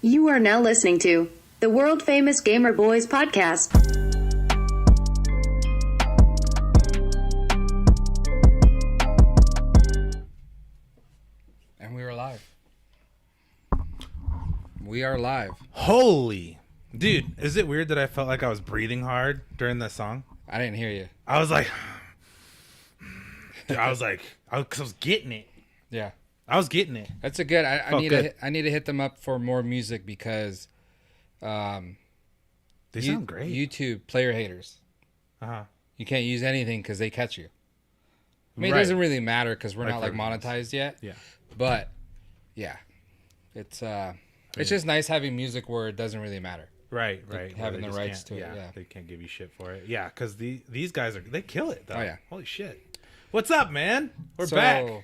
You are now listening to the world-famous Gamer Boyz podcast. And we are live. We are live. Holy. Dude, is it weird that I felt like I was breathing hard during that song? I didn't hear you. I was like... I was getting it. Yeah. I was getting it. That's a good... I need to hit them up for more music because... They sound great. YouTube player haters. Uh-huh. You can't use anything because they catch you. I mean, Right. It doesn't really matter because we're Like not like for- monetized yet. Yeah. But, yeah. It's just nice having music where it doesn't really matter. Right. Having Where they the just rights can't- to it, yeah. They can't give you shit for it. Yeah, because these guys they kill it, though. Oh, yeah. Holy shit. What's up, man? We're So, back.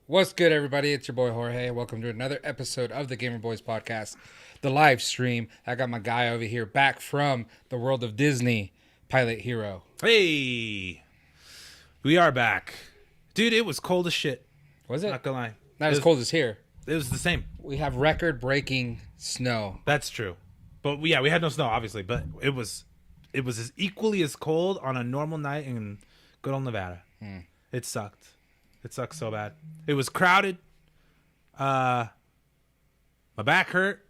What's good, everybody? It's your boy Jorge. Welcome to another episode of the Gamer Boyz podcast, the live stream. I got my guy over here back from the world of Disney, Pilot Hero. Hey. We are back. Dude, it was cold as shit. Was it? Not gonna lie. Not as cold as here. It was the same. We have record-breaking snow. That's true. But yeah, we had no snow, obviously. But it was as equally as cold on a normal night in good old Nevada. It sucked. It sucked so bad. It was crowded. My back hurt.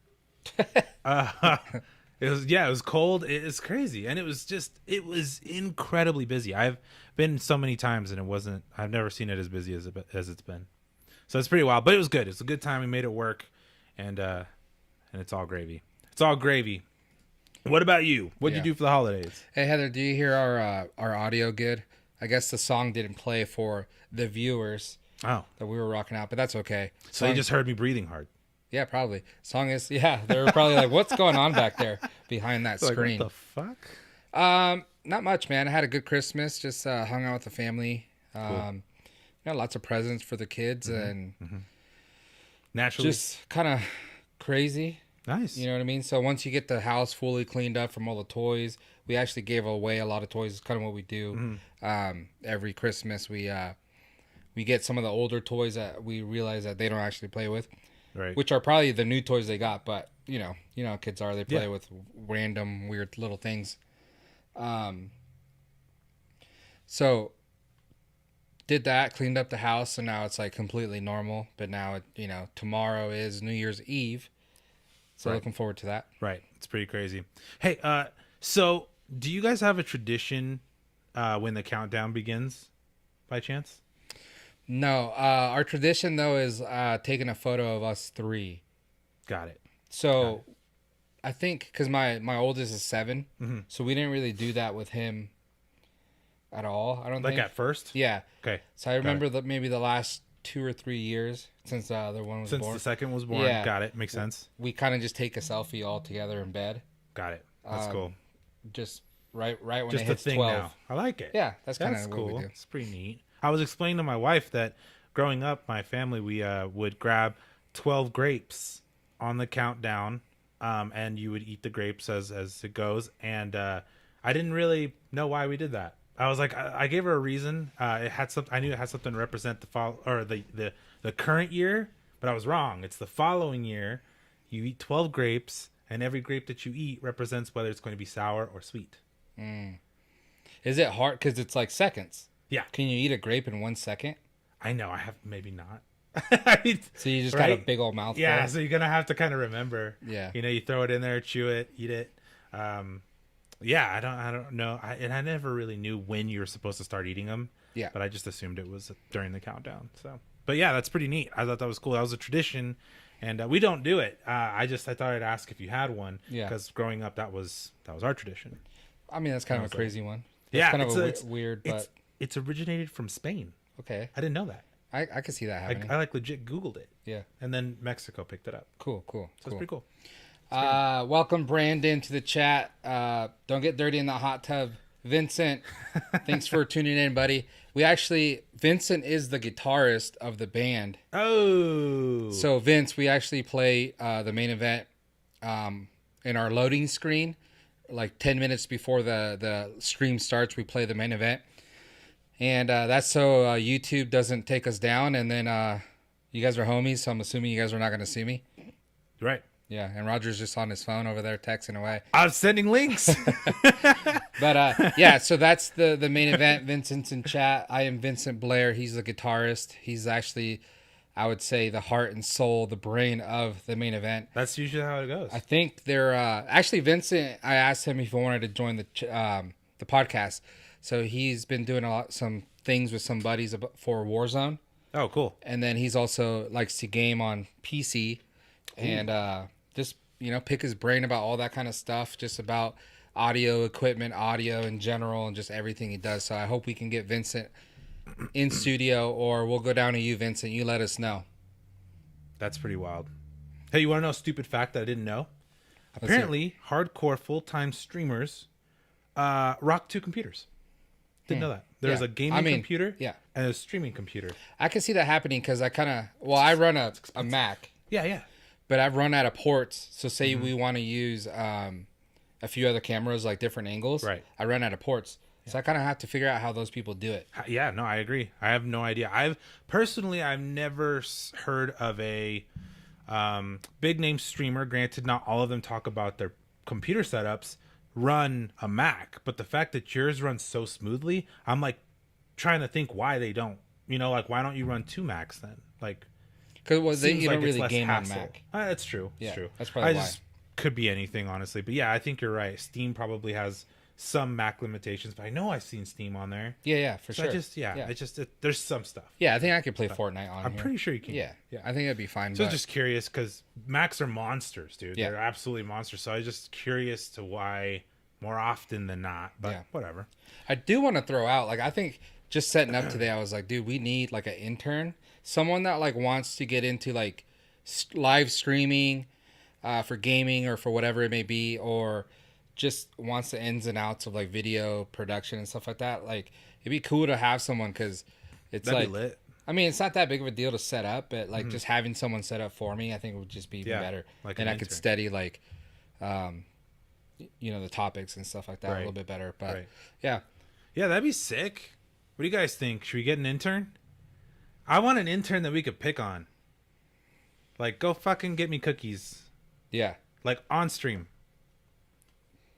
It was cold. It was crazy, and it was incredibly busy. I've been so many times, and I've never seen it as busy as it's been. So it's pretty wild, but it was good. It's a good time. We made it work, and it's all gravy. It's all gravy. What about you? What'd you do for the holidays? Hey, Heather, do you hear our audio good? I guess the song didn't play for the viewers Oh, that we were rocking out, but that's okay. so you just heard me breathing hard. Yeah, probably. Song is, yeah, they were probably like, what's going on back there behind that screen? Like, what the fuck? Not much, man. I had a good Christmas. Just hung out with the family. Cool. Lots of presents for the kids and Naturally. just kind of crazy. Nice. You know what I mean? So once you get the house fully cleaned up from all the toys, we actually gave away a lot of toys. It's kind of what we do. Every Christmas, we get some of the older toys that we realize that they don't actually play with, Right. which are probably the new toys they got. But you know how kids are. They play Yeah. with random weird little things. So did that, cleaned up the house, so now it's like completely normal. But now tomorrow is New Year's Eve, so Right. looking forward to that. Right. It's pretty crazy. Hey, so do you guys have a tradition when the countdown begins, by chance? No, our tradition though is taking a photo of us three. Got it. So I think because my oldest is 7, Mm-hmm. so we didn't really do that with him at all. I don't Like think. at first? Yeah. Okay. So I remember that maybe the last 2 or 3 years since the other one was Since born, the second was born. Yeah. Got it. Makes sense. we kind of just take a selfie all together in bed, Got it. That's cool. just right when Just it a hits thing 12. now. I like it. Yeah, that's kind That's of cool. what we do. It's pretty neat. I was explaining to my wife that growing up, my family, we would grab 12 grapes on the countdown, and you would eat the grapes as it goes. And I didn't really know why we did that. I was like, I gave her a reason. It had some. I knew it had something to represent the current year, but I was wrong. It's the following year. You eat 12 grapes, and every grape that you eat represents whether it's going to be sour or sweet. Is it hard because it's like seconds? Yeah, Can you eat a grape in 1 second? I know. I have maybe not. So you just got a Right? big old mouthful. Yeah, so you're gonna have to kind of remember. Yeah. You throw it in there, chew it, eat it. Yeah, I don't know. I never really knew when you were supposed to start eating them. Yeah. But I just assumed it was during the countdown. So, but yeah, that's pretty neat. I thought that was cool. That was a tradition, and we don't do it. I thought I'd ask if you had one. Yeah. Because growing up, that was our tradition. I mean, that's kind of a crazy one. That's Yeah, kind of it's weird, but it's originated from Spain. okay. I didn't know that. I could see that happening. I like legit Googled it, Yeah. and then Mexico picked it up. Cool. So it's pretty cool. Welcome Brandon to the chat. Don't get dirty in the hot tub. Vincent, thanks for tuning in, buddy. Vincent is the guitarist of the band. Oh. So Vince, we actually play the main event in our loading screen. Like 10 minutes before the stream starts, we play the main event. And that's so YouTube doesn't take us down. And then you guys are homies, so I'm assuming you guys are not going to see me. Right. Yeah, and Roger's just on his phone over there texting away. I'm sending links. But yeah, so that's the main event. Vincent's in chat. I am Vincent Blair. He's the guitarist. He's actually, I would say, the heart and soul, the brain of the main event. That's usually how it goes. I think they're actually Vincent. I asked him if he wanted to join the podcast. So he's been doing some things with some buddies for Warzone. Oh, cool. And then he's also likes to game on PC and just, pick his brain about all that kind of stuff, just about audio equipment, audio in general, and just everything he does. So I hope we can get Vincent in studio, or we'll go down to you, Vincent. You let us know. That's pretty wild. Hey, you want to know a stupid fact that I didn't know? Apparently, hardcore full-time streamers rock 2 computers. Didn't know that. There's a gaming computer and a streaming computer. I can see that happening because I run a Mac. Yeah. But I run out of ports. So say we want to use a few other cameras, like different angles. Right. I run out of ports. So I kind of have to figure out how those people do it. Yeah, no, I agree. I have no idea. I've never heard of a big name streamer. Granted, not all of them talk about their computer setups. Run a Mac, but the fact that yours runs so smoothly, I'm like trying to think why they don't. Why don't you run 2 Macs then? Because you don't really game hassle. on Mac. That's true. Yeah, It's true. that's probably why. Could be anything, honestly. But yeah, I think you're right. Steam probably has some Mac limitations, but I know I've seen Steam on there. Yeah, for sure. There's some stuff. Yeah, I think I could play Fortnite on here. I'm pretty sure you can. Yeah, I think it'd be fine. So just curious, because Macs are monsters, dude. Yeah. They're absolutely monsters. So I was just curious to why more often than not, but whatever. I do want to throw out, I think just setting up today, I was like, dude, we need an intern, someone that wants to get into live streaming for gaming or for whatever it may be, or just wants the ins and outs of video production and stuff like that. It'd be cool to have someone, because it's That'd be lit. I mean, it's not that big of a deal to set up, but just having someone set up for me, I think would just be even better. And I could study the topics and stuff like that a little bit better. But yeah, that'd be sick. What do you guys think? Should we get an intern? I want an intern that we could pick on. Go fucking get me cookies. Yeah. On stream.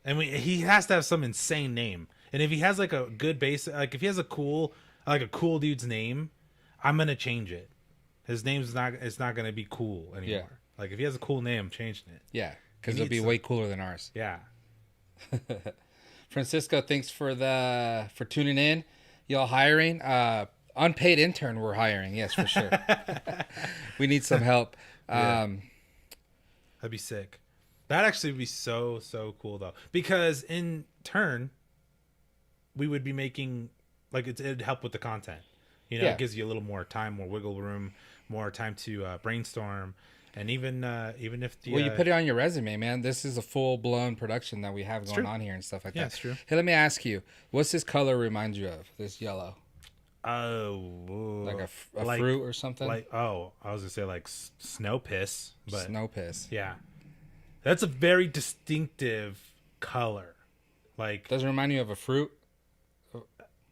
And he has to have some insane name. And if he has a good base, if he has a cool dude's name, I'm gonna change it. His name's not gonna be cool anymore. Yeah. If he has a cool name, I'm changing it. Yeah, because it'll be way cooler than ours. Yeah. Francisco, thanks for tuning in. Y'all hiring? Unpaid intern, we're hiring. Yes, for sure. We need some help. That'd be sick. That actually would be so cool though, because in turn, we would be making it'd help with the content. It gives you a little more time, more wiggle room, more time to brainstorm. And even if you put it on your resume, man. This is a full-blown production that we have going on here and stuff like that. Yeah, it's true. Hey, let me ask you, what's this color remind you of? This yellow? Oh, a fruit or something? I was gonna say snow piss, but snow piss. Yeah, that's a very distinctive color. Does it remind you of a fruit?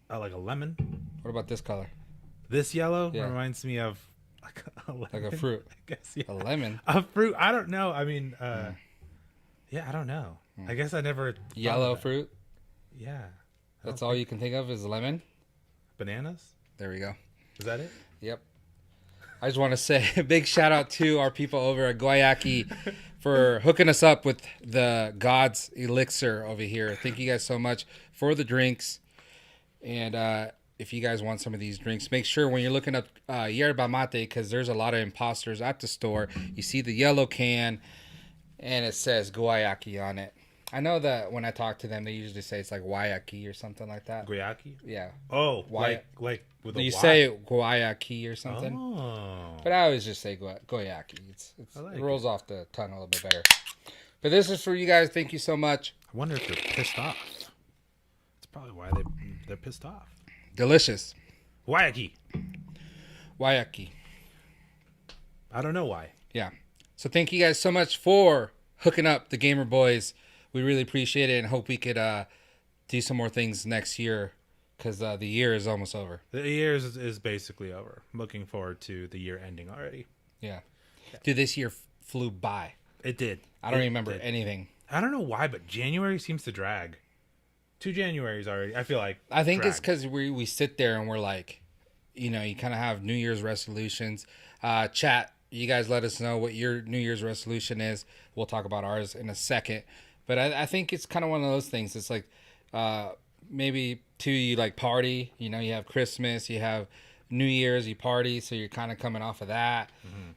Like a lemon. What about this color? This yellow reminds me of a lemon, like a fruit. I guess. Yeah. A lemon. A fruit. I don't know. I mean, I don't know. I guess I never. Yellow fruit. Yeah. That's all you can think of is lemon. Bananas. There we go. Is that it? Yep. I just want to say a big shout out to our people over at Guayaki for hooking us up with the God's Elixir over here. Thank you guys so much for the drinks. And if you guys want some of these drinks, make sure when you're looking up yerba mate, because there's a lot of imposters at the store, you see the yellow can and it says Guayaki on it. I know that when I talk to them, they usually say it's Guayaki or something like that. Guayaki? Yeah. Oh, like with a you Y? say Guayaki or something. Oh. But I always just say Guayaki. It rolls off the tongue a little bit better. But this is for you guys. Thank you so much. I wonder if they're pissed off. That's probably why they're pissed off. Delicious. Guayaki. I don't know why. Yeah. So thank you guys so much for hooking up the Gamer Boys. We really appreciate it and hope we could do some more things next year, because the year is almost over. The year is basically over. I'm looking forward to the year ending already. Yeah. Dude, this year flew by. It did. I don't It remember did. anything. I don't know why, but January seems to drag. 2 Januaries already. I feel like I think it's drag. because we sit there and we're like, you know, you kind of have New Year's resolutions. Chat, you guys let us know what your New Year's resolution is. We'll talk about ours in a second. But I think it's kind of one of those things. It's like maybe too, you like party. You know, you have Christmas, you have New Year's, you party. So you're kind of coming off of that.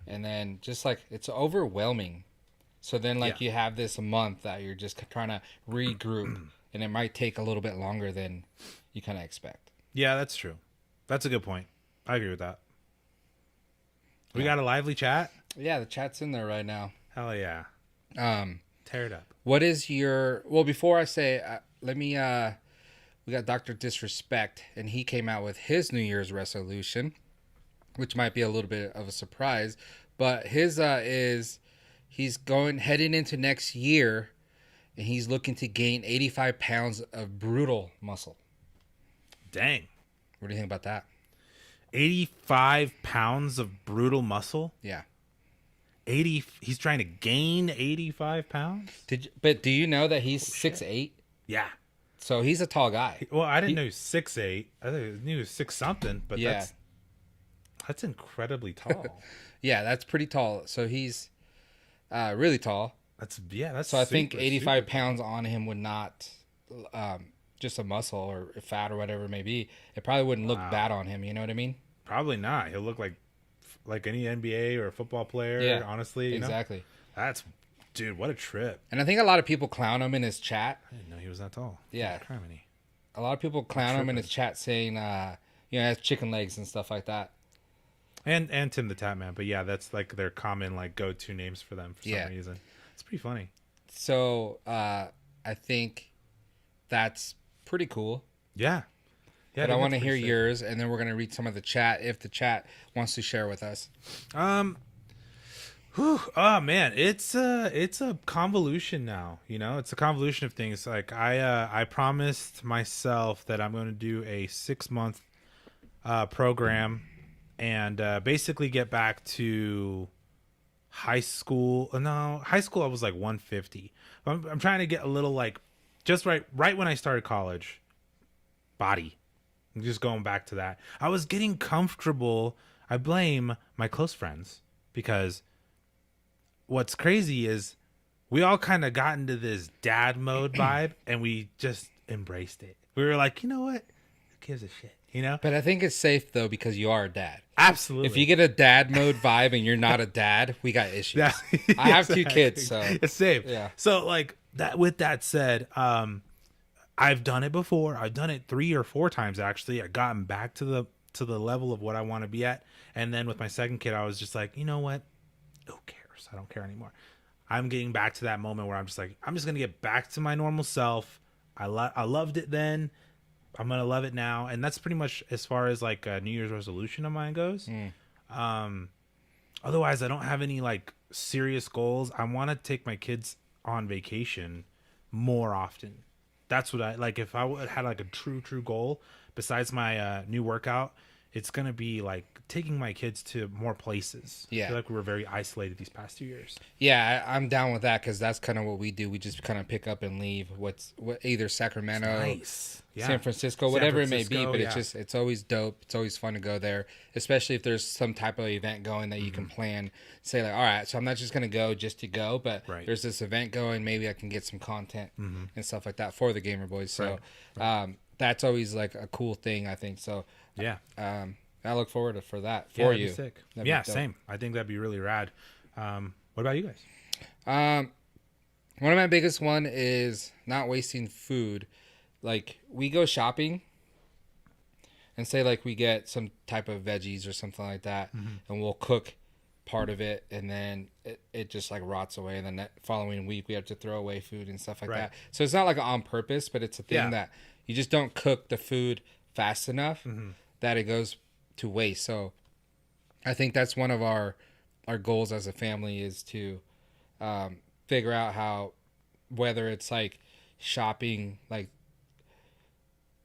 And then just like it's overwhelming. So then like you have this month that you're just trying to regroup. And it might take a little bit longer than you kind of expect. Yeah, that's true. That's a good point. I agree with that. We got a lively chat? Yeah, the chat's in there right now. Hell yeah. Tear it up. What is your... Well, before I say, let me... we got Dr. Disrespect, and he came out with his New Year's resolution, which might be a little bit of a surprise. But his is he's heading into next year, and he's looking to gain 85 pounds of brutal muscle. Dang. What do you think about that? 85 pounds of brutal muscle? Yeah. He's trying to gain 85 pounds? But do you know that he's 6'8"? Yeah. So he's a tall guy. Well, I didn't know he was 6'8". I knew he was 6 something, but Yeah. that's incredibly tall. Yeah, that's pretty tall. So he's really tall. That's So I think super, 85 super pounds on him would not, just a muscle or fat or whatever it may be, it probably wouldn't look bad on him. You know what I mean? Probably not. He'll look like any NBA or football player, honestly. You know? Exactly. Dude, what a trip. And I think a lot of people clown him in his chat. I didn't know he was that tall. Yeah. Criminy. A lot of people clown him in his chat saying, you know, he has chicken legs and stuff like that. And Tim the Tap Man. But yeah, that's like their common like go-to names for them for some reason. It's pretty funny. So I think that's pretty cool. Yeah. But I want to hear yours, and then we're going to read some of the chat if the chat wants to share with us. Oh man, it's a convolution now. You know, it's a convolution of things. Like I promised myself that I'm going to do a 6-month program and basically get back to high school. No, high school I was like 150. I'm trying to get a little like just right when I started college. Body. I'm just going back to that. I was getting comfortable. I blame my close friends because what's crazy is we all kind of got into this dad mode vibe and we just embraced it. We were like, you know what? Who gives a shit? You know? But I think it's safe, though, because you are a dad. Absolutely. If you get a dad mode vibe and you're not a dad, we got issues. Yeah, I have 2 kids, so it's safe. Yeah. So like that. With that said, I've done it before. I've done it 3 or 4 times actually. I've gotten back to the level of what I want to be at. And then with my second kid, I was just like, you know what? Who cares? I don't care anymore. I'm getting back to that moment where I'm just like, I'm just gonna get back to my normal self. I loved it then. I'm gonna love it now, and that's pretty much as far as like a New Year's resolution of mine goes. Otherwise, I don't have any like serious goals. I want to take my kids on vacation more often. That's what I like. If I had like a true goal besides my new workout, it's gonna be like taking my kids to more places. Yeah. I feel like we were very isolated these past 2 years. Yeah, I'm down with that because that's kind of what we do. We just kind of pick up and leave. Either Sacramento, Nice. Yeah. San Francisco, whatever it may be. Francisco, But yeah. it's always dope. It's always fun to go there, especially if there's some type of event going that you can plan. Say like, all right, so I'm not just gonna go just to go, but Right. there's this event going. Maybe I can get some content and stuff like that for the Gamer Boys. So that's always like a cool thing, I think. So Yeah. I look forward for that for that'd you. be sick. That'd be Yeah, dope. same. I think that'd be really rad. What about you guys? One of my biggest one is not wasting food. Like we go shopping and say like we get some type of veggies or something like that and we'll cook part of it and then it just like rots away and then that following week we have to throw away food and stuff like that. So it's not like on purpose, but it's a thing that you just don't cook the food fast enough that it goes to waste. So I think that's one of our goals as a family is to figure out how, whether it's like shopping like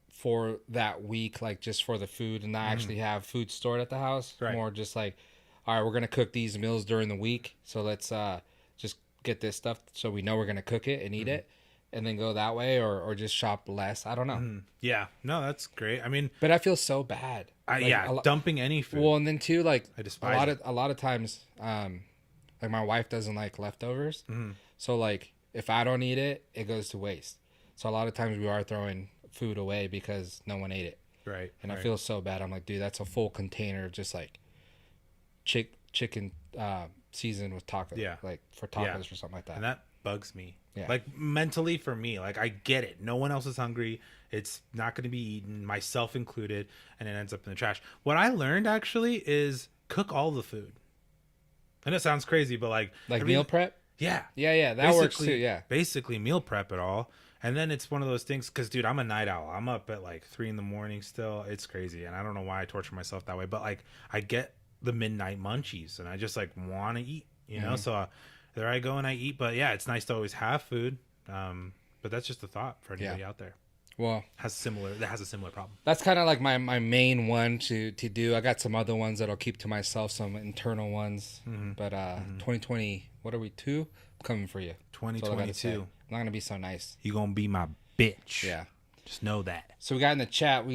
for that week, like just for the food and not actually have food stored at the house, more just like, all right, we're going to cook these meals during the week. So let's just get this stuff so we know we're gonna cook it and eat it, and then go that way, or just shop less. I don't know. Yeah, no, that's great. I mean, But I feel so bad. dumping any food. Well, and then too, like I despise a lot of times, like my wife doesn't like leftovers, so like if I don't eat it, it goes to waste. So a lot of times we are throwing food away because no one ate it. Right. And I feel so bad. I'm like, dude, that's a full container of just like chicken seasoned with tacos. Yeah. Like for tacos or something like that. And that bugs me. Yeah. Like mentally for me, like I get it. No one else is hungry. It's not going to be eaten, myself included, and it ends up in the trash. What I learned actually is cook all the food. And it sounds crazy, but like meal prep? Yeah. Yeah. That works too. Yeah. Basically meal prep it all. And then it's one of those things, because, dude, I'm a night owl. I'm up at like 3 a.m. still. It's crazy. And I don't know why I torture myself that way. But like I get the midnight munchies and I just like want to eat, you know? So there I go and I eat. But yeah, it's nice to always have food. But that's just a thought for anybody out there. Well, that has a similar problem. That's kind of like my main one to do. I got some other ones that I'll keep to myself, some internal ones. But 2020, what are we, 2? I'm coming for you. 2022. I'm not going to be so nice. You're going to be my bitch. Yeah. Just know that. So we got in the chat,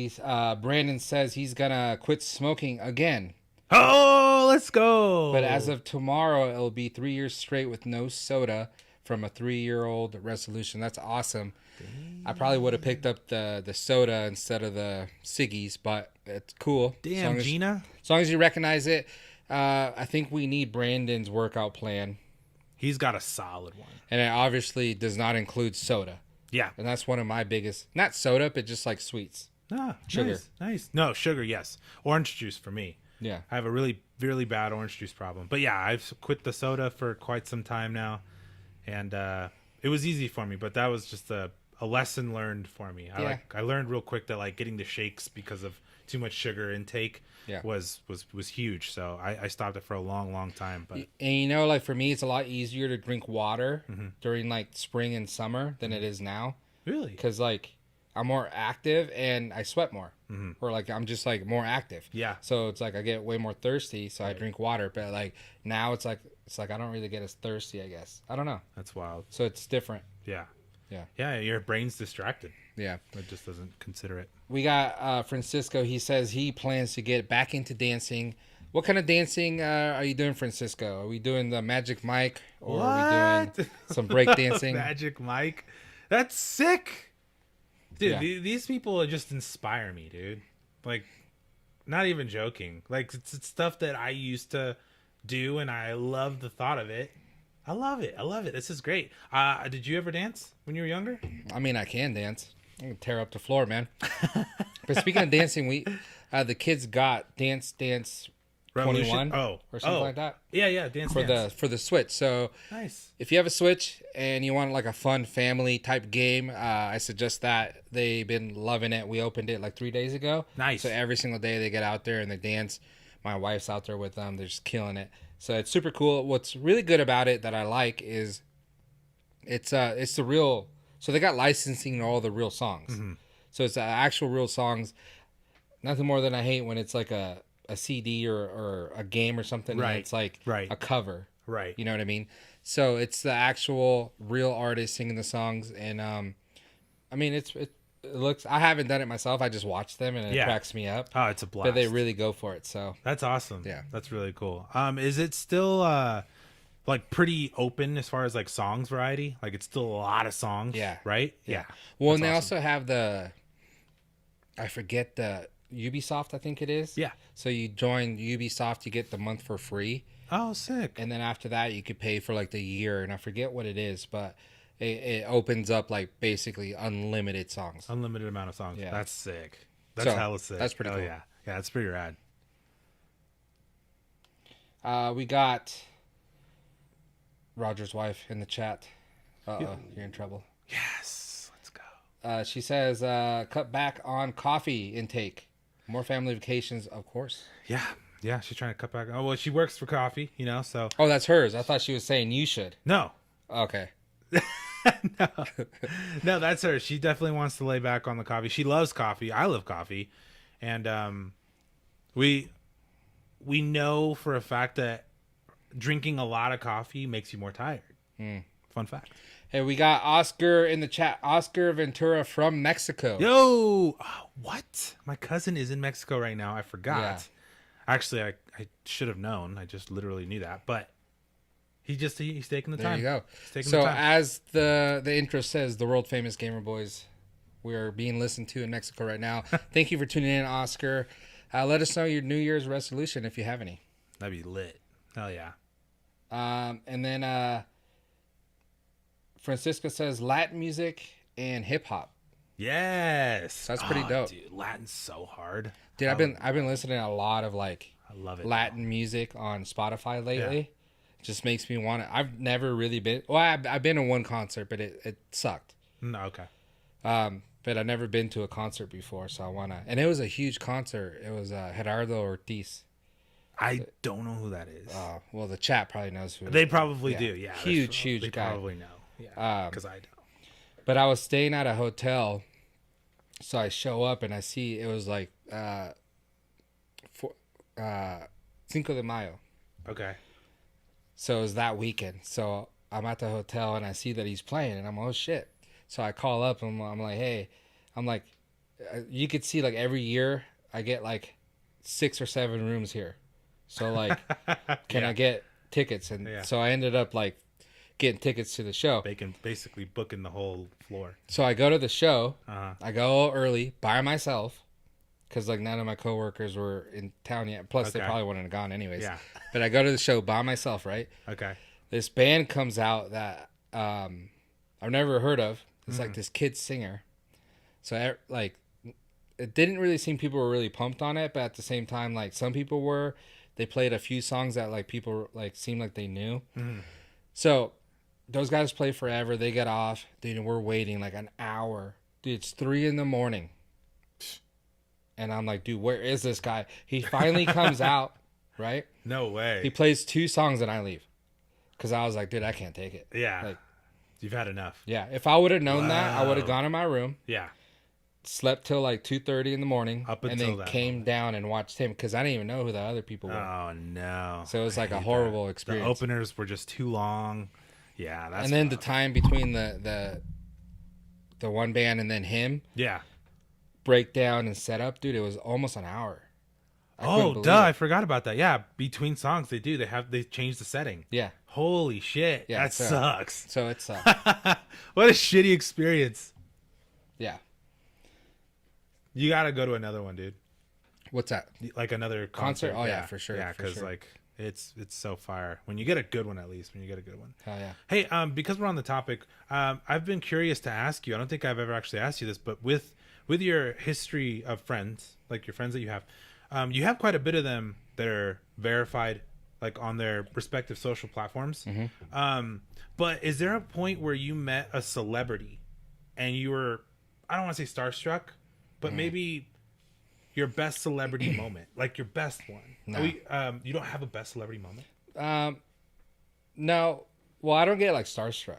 Brandon says he's going to quit smoking again. Oh, let's go. But as of tomorrow, it'll be 3 years straight with no soda from a 3-year-old resolution. That's awesome. Damn. I probably would have picked up the soda instead of the ciggies, but it's cool. Damn, Gina. As long as you recognize it. I think we need Brandon's workout plan. He's got a solid one. And it obviously does not include soda. Yeah. And that's one of my biggest, not soda, but just like sweets. Sugar. Nice. No, sugar, yes. Orange juice for me. Yeah. I have a really, really bad orange juice problem. But yeah, I've quit the soda for quite some time now. And it was easy for me, but that was just a lesson learned for me. I learned real quick that like getting the shakes because of too much sugar intake was huge. So I stopped it for a long time. But and you know, like for me, it's a lot easier to drink water during like spring and summer than it is now. Really? Because like I'm more active and I sweat more, or like I'm just like more active. Yeah. So it's like I get way more thirsty, so I drink water. But like now it's like I don't really get as thirsty, I guess. I don't know. That's wild. So it's different. Yeah. Yeah. Your brain's distracted. Yeah. It just doesn't consider it. We got Francisco. He says he plans to get back into dancing. What kind of dancing are you doing, Francisco? Are we doing the Magic Mike, or are we doing some break dancing? Magic Mike? That's sick. Dude, Yeah. these people just inspire me, dude. Like, not even joking. Like, it's stuff that I used to do, and I love the thought of it. I love it. This is great. Did you ever dance when you were younger? I mean, I can dance. I can tear up the floor, man. But speaking of dancing, we the kids got Dance 21 or something like that. Yeah, Dance for the Switch. So nice. If you have a Switch and you want like a fun family type game, I suggest that. They've been loving it. We opened it like 3 days ago. Nice. So every single day they get out there and they dance. My wife's out there with them. They're just killing it. So it's super cool. What's really good about it that I like is it's the real. So they got licensing to all the real songs. So it's actual real songs. Nothing more than I hate when it's like a CD or a game or something. Right. And it's like a cover. Right. You know what I mean? So it's the actual real artist singing the songs. And I mean, it looks. I haven't done it myself. I just watch them and it cracks me up. Oh, it's a blast. But they really go for it. So that's awesome. Yeah, that's really cool. Is it still like pretty open as far as like songs variety? Like it's still a lot of songs. Yeah. Right. Yeah. Well, and they also have I forget the Ubisoft. I think it is. Yeah. So you join Ubisoft, you get the month for free. Oh, sick. And then after that, you could pay for like the year, and I forget what it is, but it opens up like basically unlimited songs. Unlimited amount of songs. Yeah. That's sick. That's hella sick. That's pretty cool. Yeah. Yeah, that's pretty rad. We got Roger's wife in the chat. You're in trouble. Yes. Let's go. She says, cut back on coffee intake. More family vacations, of course. Yeah. Yeah, she's trying to cut back. Oh, well, she works for coffee, so. Oh, that's hers. I thought she was saying you should. No. Okay. No, that's her. She definitely wants to lay back on the coffee. She loves coffee. I love coffee. And we know for a fact that drinking a lot of coffee makes you more tired. Fun fact. Hey, we got Oscar in the chat. Oscar Ventura from Mexico. Yo, what? My cousin is in Mexico right now. I forgot. Yeah. Actually, I should have known. I just literally knew that. But he's taking the There time. you go. He's taking So the time. as the intro says, the world famous Gamer Boys, we are being listened to in Mexico right now. Thank you for tuning in, Oscar. Let us know your New Year's resolution if you have any. That'd be lit. Hell yeah. And then Francisco says Latin music and hip hop. Yes. That's pretty dope. Dude, Latin's so hard. Dude, I've been listening to a lot of like I love it. Latin music on Spotify lately. Yeah. It just makes me want to. I've never really been. Well, I've been to one concert, but it sucked. No, okay. But I've never been to a concert before, so I wanna. And it was a huge concert. It was Gerardo Ortiz. I don't know who that is. Well, the chat probably knows who. They probably do. Yeah. Huge They guy. probably know. Yeah. Because I don't. But I was staying at a hotel, so I show up and I see it was like Cinco de Mayo. Okay. So it was that weekend. So I'm at the hotel and I see that he's playing, and I'm oh shit. So I call up and I'm like, hey, I'm like, you could see like every year I get like 6 or 7 rooms here. So like, can I get tickets? And so I ended up like getting tickets to the show. Basically booking the whole floor. So I go to the show. Uh-huh. I go early by myself because like none of my coworkers were in town yet. Plus they probably wouldn't have gone anyways. Yeah. But I go to the show by myself, right? Okay. This band comes out that I've never heard of. It's like this kid singer. So like it didn't really seem people were really pumped on it, but at the same time, like some people were. They played a few songs that like people like seemed like they knew. So those guys play forever. They get off. Dude, and we're waiting like an hour. Dude, it's 3 a.m. And I'm like, dude, where is this guy? He finally comes out, right? No way. He plays 2 songs and I leave. Because I was like, dude, I can't take it. Yeah. Like, you've had enough. yeah. If I would have known that, I would have gone in my room. Yeah. Slept till like 2:30 in the morning. Up and until then that came moment. down and watched him. Because I didn't even know who the other people were. Oh, no. So it was like I a hate horrible that. experience. The openers were just too long. Yeah. That's And then the rough. time between the one band and then him. Yeah. Breakdown and setup, dude, it was almost an hour. Oh, duh! I forgot about that. Yeah, between songs they do. They change the setting. Yeah. Holy shit! Yeah, that so- sucks. So it's What a shitty experience. yeah. You gotta go to another one, dude. What's that? Like another Concert? Oh, yeah, for sure, Yeah, for because sure. like it's so fire when you get a good one. At least when you get a good one. Oh yeah. Hey, because we're on the topic, I've been curious to ask you. I don't think I've ever actually asked you this, but with your history of friends, like your friends that you have quite a bit of them that are verified, like on their respective social platforms. But is there a point where you met a celebrity and you were, I don't want to say starstruck, but maybe your best celebrity moment, like your best one? No. You don't have a best celebrity moment? No. Well, I don't get like starstruck.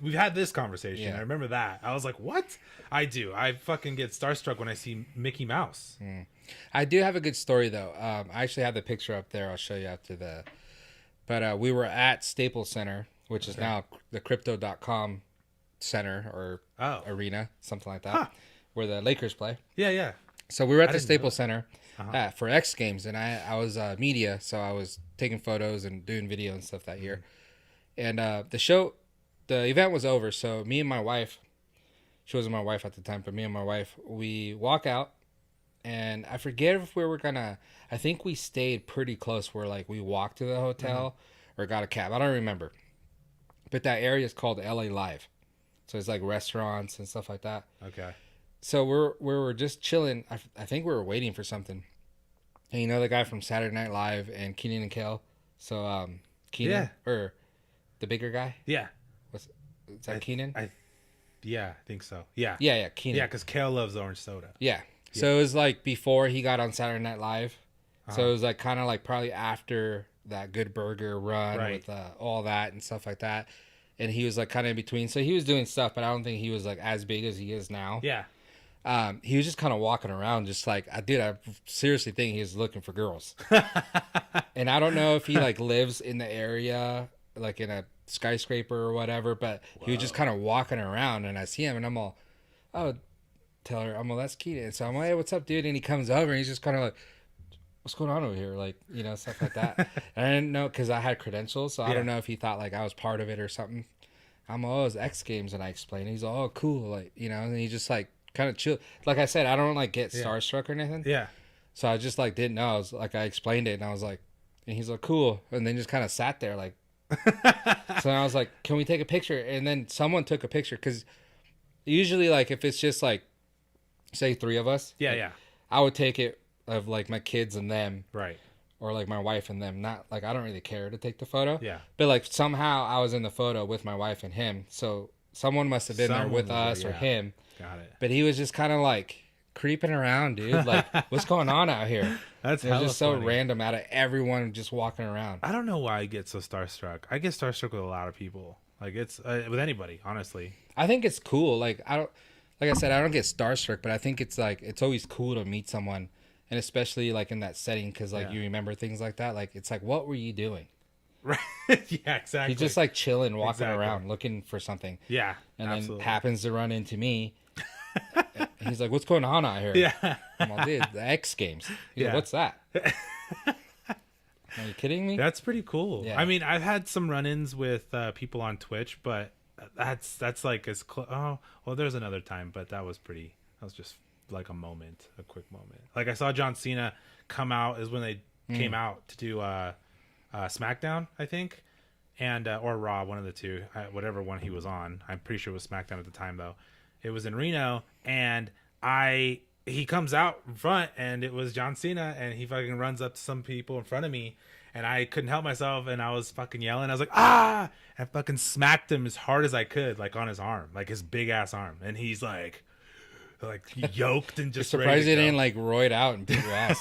We've had this conversation. Yeah. I remember that. I was like, what? I do. I fucking get starstruck when I see Mickey Mouse. I do have a good story though. I actually have the picture up there. I'll show you after the. But we were at Staples Center, which is now the Crypto.com Center or arena, something like that, where the Lakers play. Yeah, yeah. So we were at the didn't know Staples Center for X Games, and I was media, so I was taking photos and doing video and stuff that year. And the event was over, so me and my wife, she wasn't my wife at the time, but me and my wife, we walk out, and I forget if we were gonna, I think we stayed pretty close where like we walked to the hotel or got a cab. I don't remember. But that area is called LA Live. So it's like restaurants and stuff like that. Okay. So we were just chilling. I think we were waiting for something. And you know the guy from Saturday Night Live and Keenan and Kel? So Keenan or the bigger guy? Yeah. Is that Keenan? I think so. Yeah. Yeah, Keenan. Yeah, because Kale loves orange soda. Yeah. So it was like before he got on Saturday Night Live. So it was like kind of like probably after that Good Burger run with all that and stuff like that. And he was like kind of in between. So he was doing stuff, but I don't think he was like as big as he is now. Yeah. He was just kind of walking around just like, I seriously think he was looking for girls. And I don't know if he like lives in the area, like in a skyscraper or whatever, but he was just kind of walking around, and I see him, and I'm all, oh, tell her, I'm all, that's Keaton. So I'm like, hey, what's up, dude? And he comes over, and he's just kind of like, what's going on over here? Like, you know, stuff like that. And I didn't know, because I had credentials, so I don't know if he thought like I was part of it or something. I'm all, oh, it's X Games, and I explained. He's all, oh, cool, like, you know, and he just like kind of chill. Like I said, I don't like get starstruck or anything. Yeah. So I just like didn't know. I was like, I explained it, and I was like, and he's like, cool, and then just kind of sat there like. So I was like, can we take a picture? And then someone took a picture, because usually like if it's just like, say 3 of us, I would take it of like my kids and them, right, or like my wife and them. Not like, I don't really care to take the photo, but like somehow I was in the photo with my wife and him, so someone must have been there with us or him. Got it. But he was just kind of like creeping around, dude. Like, what's going on out here? That's just so funny. random, out of everyone just walking around. I don't know why I get so starstruck. I get starstruck with a lot of people. Like, it's with anybody, honestly. I think it's cool. Like, like I said, I don't get starstruck, but I think it's like, it's always cool to meet someone, and especially like in that setting, because like you remember things like that. Like, it's like, what were you doing? Right. Yeah, exactly. He's just like chilling, walking around, looking for something. Yeah, and absolutely. then happens to run into me. He's like, what's going on out here? Yeah. I'm like, dude, the X Games. He's like, what's that? Are you kidding me? That's pretty cool. Yeah. I mean, I've had some run-ins with people on Twitch, but that's like as close. Oh, well, there's another time, but that was just like a quick moment. Like, I saw John Cena come out is when they came out to do SmackDown, I think, and or Raw, one of the two, whatever one he was on. I'm pretty sure it was SmackDown at the time, though. It was in Reno, and he comes out in front, and it was John Cena, and he fucking runs up to some people in front of me, and I couldn't help myself, and I was fucking yelling. I was like, ah! And I fucking smacked him as hard as I could, like on his arm, like his big ass arm, and he's like yoked and just surprised he didn't like roid out and beat your ass.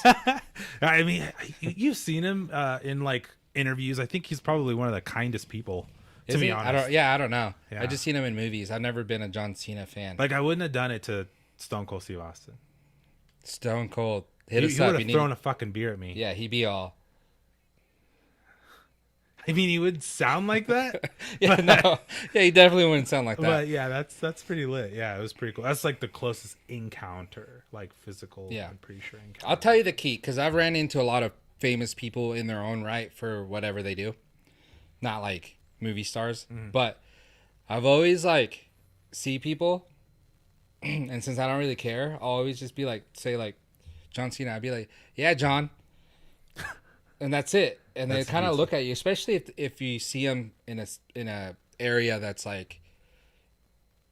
I mean, you've seen him in like interviews. I think he's probably one of the kindest people. To be honest, I don't know. Yeah. I just seen him in movies. I've never been a John Cena fan. Like, I wouldn't have done it to Stone Cold Steve Austin. Stone Cold, hit us He up. would have thrown a fucking beer at me. Yeah, he'd be all. I mean, he would sound like that. Yeah, no, yeah, he definitely wouldn't sound like that. But yeah, that's pretty lit. Yeah, it was pretty cool. That's like the closest encounter, like physical. Yeah, I'm pretty sure. Encounter. I'll tell you the key, because I've ran into a lot of famous people in their own right for whatever they do, not like movie stars, but I've always like see people, and since I don't really care, I'll always just be like, say like John Cena, I'd be like, yeah, John, and that's it. And they kind of look at you, especially if you see them in a area that's like,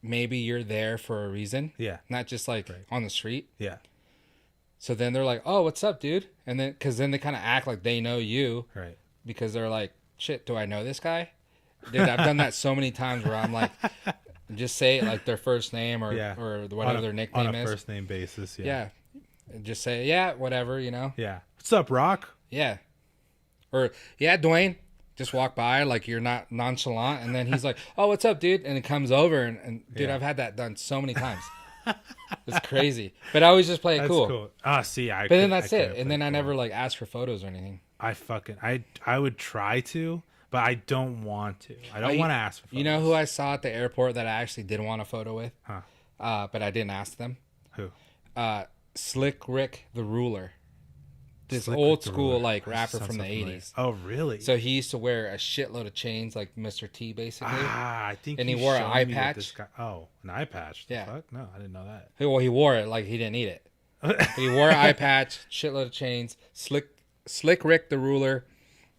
maybe you're there for a reason, not just like on the street, so then they're like, oh, what's up, dude? And then because then they kind of act like they know you, right? Because they're like, shit, do I know this guy? Dude, I've done that so many times where I'm like, just say like their first name or whatever their nickname is. On a first name basis, yeah. Just say, yeah, whatever, you know? Yeah. What's up, Rock? Yeah. Or, yeah, Dwayne. Just walk by like you're not nonchalant. And then he's like, oh, what's up, dude? And it comes over. And dude, I've had that done so many times. It's crazy. But I always just play it cool. See, but then that's it. And then I never like ask for photos or anything. I would try to. But I don't want to. I don't want to ask for photos. You know who I saw at the airport that I actually did want a photo with? But I didn't ask them. Who? Slick Rick the Ruler. This old school like rapper from the 80s. Oh, really? So he used to wear a shitload of chains, like Mr. T, basically. I think. And he wore an eye patch. An eye patch. Yeah. Fuck? No, I didn't know that. Well, he wore it like he didn't need it. But he wore an eye patch, shitload of chains. Slick Rick the Ruler.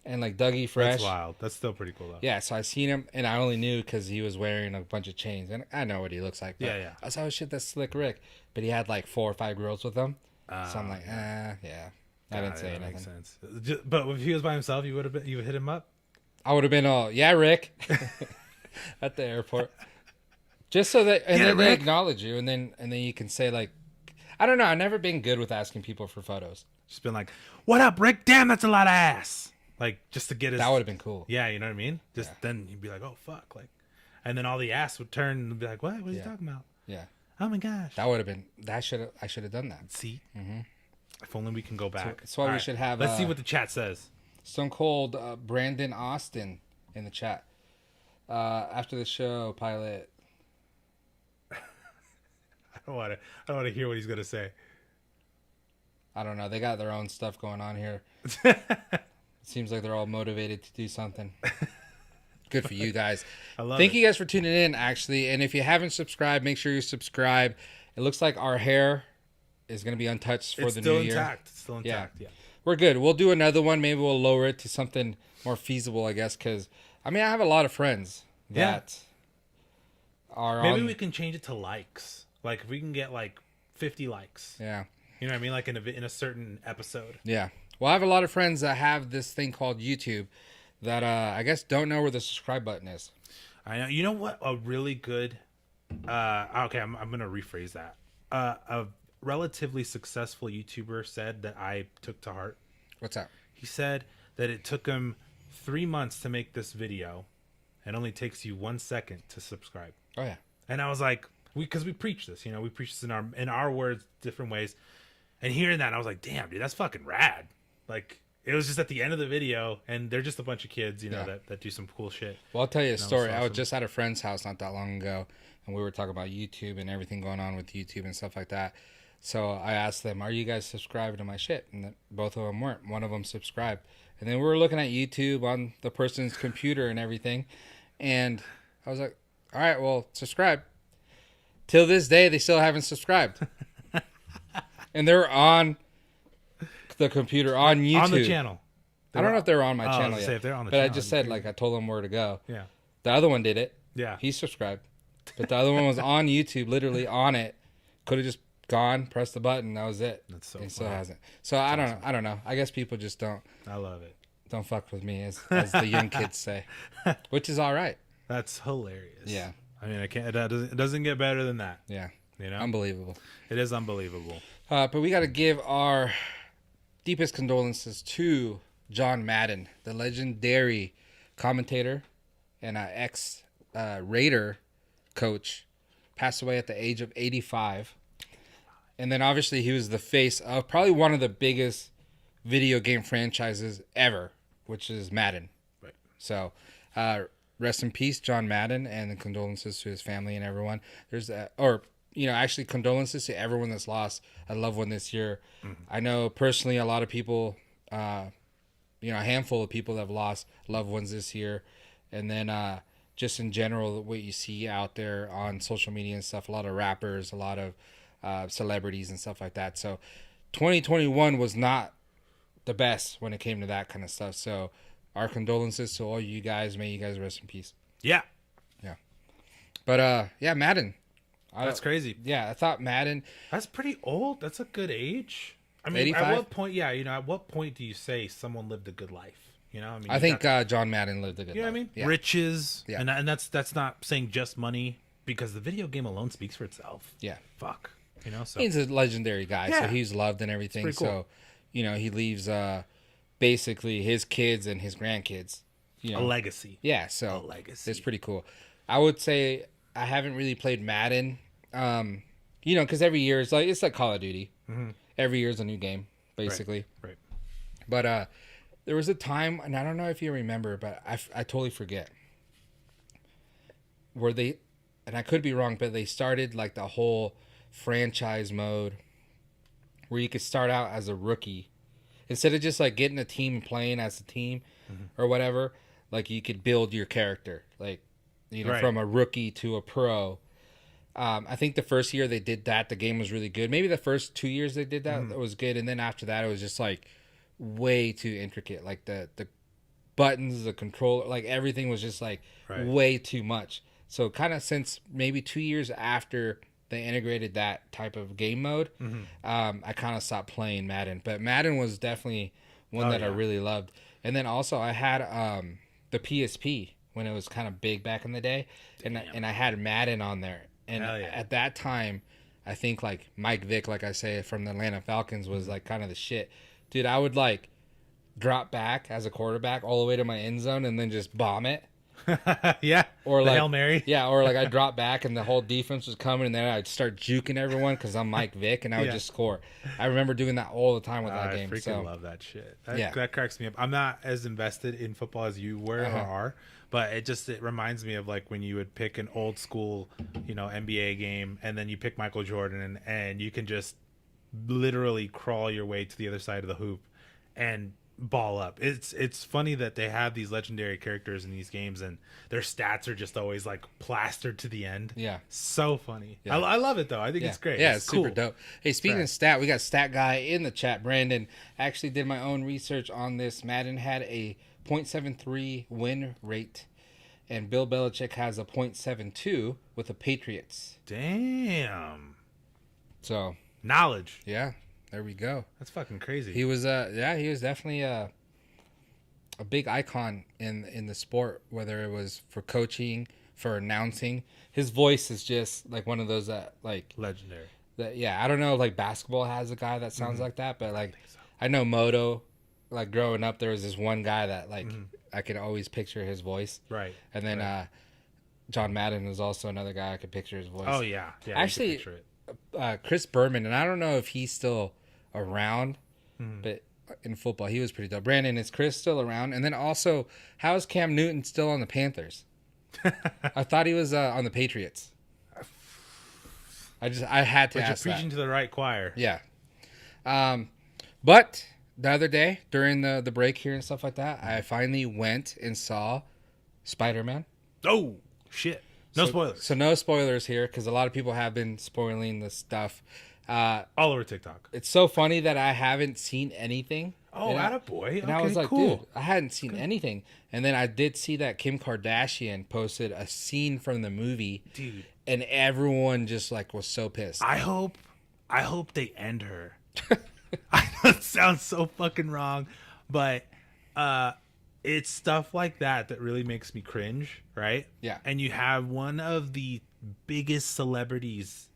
And like Dougie Fresh. That's wild. That's still pretty cool though. Yeah, so I seen him, and I only knew because he was wearing a bunch of chains, and I know what he looks like. Yeah. I was like, oh shit, that's Slick Rick. But he had like 4 or 5 girls with him, so I'm like, yeah. I didn't say anything. Makes sense. But if he was by himself, you would hit him up. I would have been all, yeah, Rick, at the airport, just so that, and then they acknowledge you, and then you can say like, I don't know. I've never been good with asking people for photos. Just been like, what up, Rick? Damn, that's a lot of ass. Like, just to get his... That would have been cool. Yeah, you know what I mean? Then you'd be like, oh, fuck. Like, and then all the ass would turn and be like, what? What are you talking about? Yeah. Oh, my gosh. That would have been... I should have done that. See? Mm-hmm. If only we can go back. That's why we should have... Let's see what the chat says. Stone Cold Brandon Austin in the chat. After the show, pilot. I don't want to hear what he's gonna say. I don't know. They got their own stuff going on here. Seems like they're all motivated to do something. Good for you guys. Thank you guys for tuning in, actually. And if you haven't subscribed, make sure you subscribe. It looks like our hair is going to be untouched for the new year. It's still intact. Yeah. We're good. We'll do another one. Maybe we'll lower it to something more feasible, I guess, because, I mean, I have a lot of friends that are Maybe we can change it to likes. Like, if we can get, like, 50 likes. Yeah. You know what I mean? Like, in a certain episode. Yeah. Well, I have a lot of friends that have this thing called YouTube that I guess don't know where the subscribe button is. I know. You know what? A really good... okay, I'm going to rephrase that. A relatively successful YouTuber said that I took to heart. What's that? He said that it took him 3 months to make this video. It only takes you 1 second to subscribe. Oh, yeah. And I was like... Because we preach this, we preach this in our words, different ways. And hearing that, I was like, damn, dude, that's fucking rad. Like... It was just at the end of the video, and they're just a bunch of kids, that do some cool shit. Well, I'll tell you a story. I was just at a friend's house not that long ago, and we were talking about YouTube and everything going on with YouTube and stuff like that. So I asked them, are you guys subscribing to my shit? And both of them weren't. One of them subscribed. And then we were looking at YouTube on the person's computer and everything, and I was like, all right, well, subscribe. Till this day, they still haven't subscribed. And they're on... the computer on YouTube. On the channel. I don't know if they're on my channel yet. If they're on the but channel, I just said, like, I told them where to go. Yeah. The other one did it. Yeah. He subscribed. But the other one was on YouTube, literally on it. Could have just gone, pressed the button. That was it. That's so He funny. still hasn't. So I don't know. I guess people just don't. I love it. Don't fuck with me, as the young kids say. Which is all right. That's hilarious. Yeah. I mean, it doesn't get better than that. Yeah. You know? Unbelievable. It is unbelievable. But we got to give our deepest condolences to John Madden, the legendary commentator and ex-Raider coach, passed away at the age of 85. And then obviously he was the face of probably one of the biggest video game franchises ever, which is Madden. Right. So rest in peace, John Madden, and condolences to his family and everyone. Actually condolences to everyone that's lost a loved one this year. Mm-hmm. I know personally a lot of people, a handful of people that have lost loved ones this year. And then just in general, what you see out there on social media and stuff, a lot of rappers, a lot of celebrities and stuff like that. So 2021 was not the best when it came to that kind of stuff. So our condolences to all you guys. May you guys rest in peace. Yeah. Yeah. But Madden. That's crazy. Yeah, I thought Madden. That's pretty old. That's a good age. I mean, 85? at what point? Yeah, at what point do you say someone lived a good life? I think John Madden lived a good life. You know what I mean? Yeah. Riches. Yeah. And that's not saying just money, because the video game alone speaks for itself. Yeah. Fuck. So he's a legendary guy, so he's loved and everything. Cool. So, he leaves basically his kids and his grandkids. A legacy. Yeah, so a legacy. It's pretty cool. I would say I haven't really played Madden. Because every year it's like Call of Duty. Mm-hmm. Every year is a new game, basically. Right. But there was a time, and I don't know if you remember, but I totally forget, where they, and I could be wrong, but they started like the whole franchise mode where you could start out as a rookie instead of just like getting a team and playing as a team or whatever. Like you could build your character, like from a rookie to a pro. I think the first year they did that, the game was really good. Maybe the first 2 years they did that, it was good. And then after that, it was just like way too intricate. Like the buttons, the controller, like everything was just like way too much. So kind of since maybe 2 years after they integrated that type of game mode, I kind of stopped playing Madden. But Madden was definitely one I really loved. And then also I had the PSP when it was kind of big back in the day. And I had Madden on there. And at that time, I think like Mike Vick, like I say, from the Atlanta Falcons was like kind of the shit. Dude, I would like drop back as a quarterback all the way to my end zone and then just bomb it. Yeah. Or the like Hail Mary. Yeah, or like I drop back and the whole defense was coming, and then I'd start juking everyone because I'm Mike Vick, and I would Yeah. just score. I remember doing that all the time with that I game. freaking So love that shit. Yeah. That cracks me up. I'm not as invested in football as you were or are, but it reminds me of like when you would pick an old school, NBA game, and then you pick Michael Jordan, and you can just literally crawl your way to the other side of the hoop and ball up. It's funny that they have these legendary characters in these games, and their stats are just always like plastered to the end. Yeah. So funny. Yeah. I love it though. I think it's great. Yeah, it's cool. super dope. Hey, speaking of stat, we got stat guy in the chat, Brandon. I actually did my own research on this. Madden had a .73 win rate, and Bill Belichick has a .72 with the Patriots. Damn. So knowledge. Yeah, there we go. That's fucking crazy. He was he was definitely a big icon in the sport, whether it was for coaching, for announcing. His voice is just like one of those that like legendary. That I don't know if like basketball has a guy that sounds like that, but like I know Moto, like growing up there was this one guy that like I could always picture his voice. Right. And then John Madden was also another guy I could picture his voice. Oh yeah. Actually, Chris Berman, and I don't know if he's still around, but in football he was pretty dope. Brandon, is Chris still around? And then also, how is Cam Newton still on the Panthers? I thought he was on the Patriots. I had to ask you're preaching to the right choir. Yeah. But the other day during the break here and stuff like that, I finally went and saw Spider-Man. Oh shit! No spoilers. So no spoilers here, because a lot of people have been spoiling this stuff. All over TikTok. It's so funny that I haven't seen anything. Oh, attaboy. And I was like, dude, I hadn't seen anything. And then I did see that Kim Kardashian posted a scene from the movie. Dude. And everyone just like was so pissed. I hope they end her. I know it sounds so fucking wrong, but it's stuff like that really makes me cringe, right? Yeah. And you have one of the biggest celebrities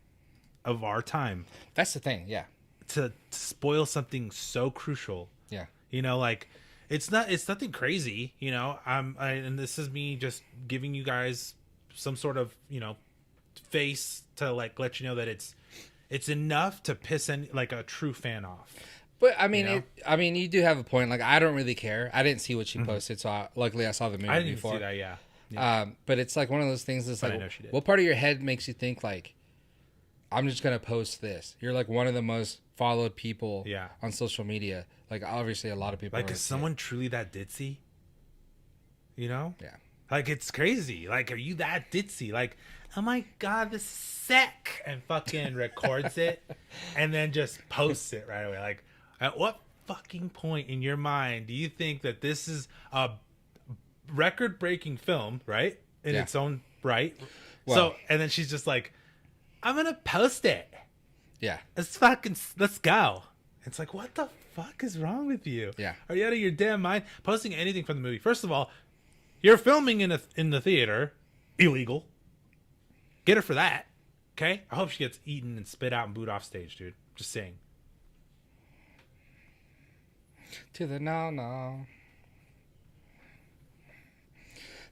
of our time. That's the thing, yeah. To spoil something so crucial. Yeah. Like it's nothing crazy, and this is me just giving you guys some sort of, face to like let you know that it's enough to piss like a true fan off. But I mean, you do have a point. Like, I don't really care. I didn't see what she posted, so luckily I saw the movie before. I didn't see that, yeah. But it's like one of those things that's but like, I know she did. What part of your head makes you think like, I'm just gonna post this? You're like one of the most followed people on social media. Like, obviously a lot of people like, is someone truly that ditzy? Yeah. Like, it's crazy. Like, are you that ditzy? Like, oh my god, this is sick, and fucking records it and then just posts it right away. Like, at what fucking point in your mind do you think that this is a record-breaking film, right? In its own right. Well, so, and then she's just like, I'm gonna post it. Yeah. Let's go. It's like, what the fuck is wrong with you? Yeah. Are you out of your damn mind? Posting anything from the movie. First of all, you're filming in the theater. Illegal. Get her for that. Okay? I hope she gets eaten and spit out and booed off stage, dude. Just saying. To the no.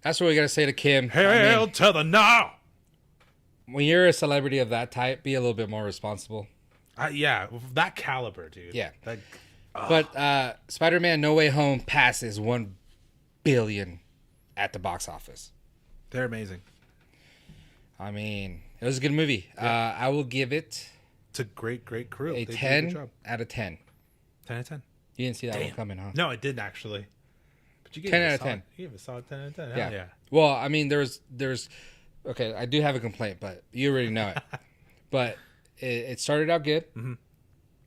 That's what we gotta say to Kim. Hail to the no! When you're a celebrity of that type, be a little bit more responsible. Yeah, that caliber, dude. Yeah. Like, but Spider-Man No Way Home passes 1 billion at the box office. They're amazing. I mean, it was a good movie. Yeah. I will give it... It's a great crew. A 10 out of 10. 10 out of 10. You didn't see that one coming, huh? No, it didn't actually. But you gave 10 it out of 10. You gave it a solid 10 out of 10. Yeah. Yeah. Well, I mean, there's... Okay, I do have a complaint, but you already know it. But it started out good. Mm-hmm.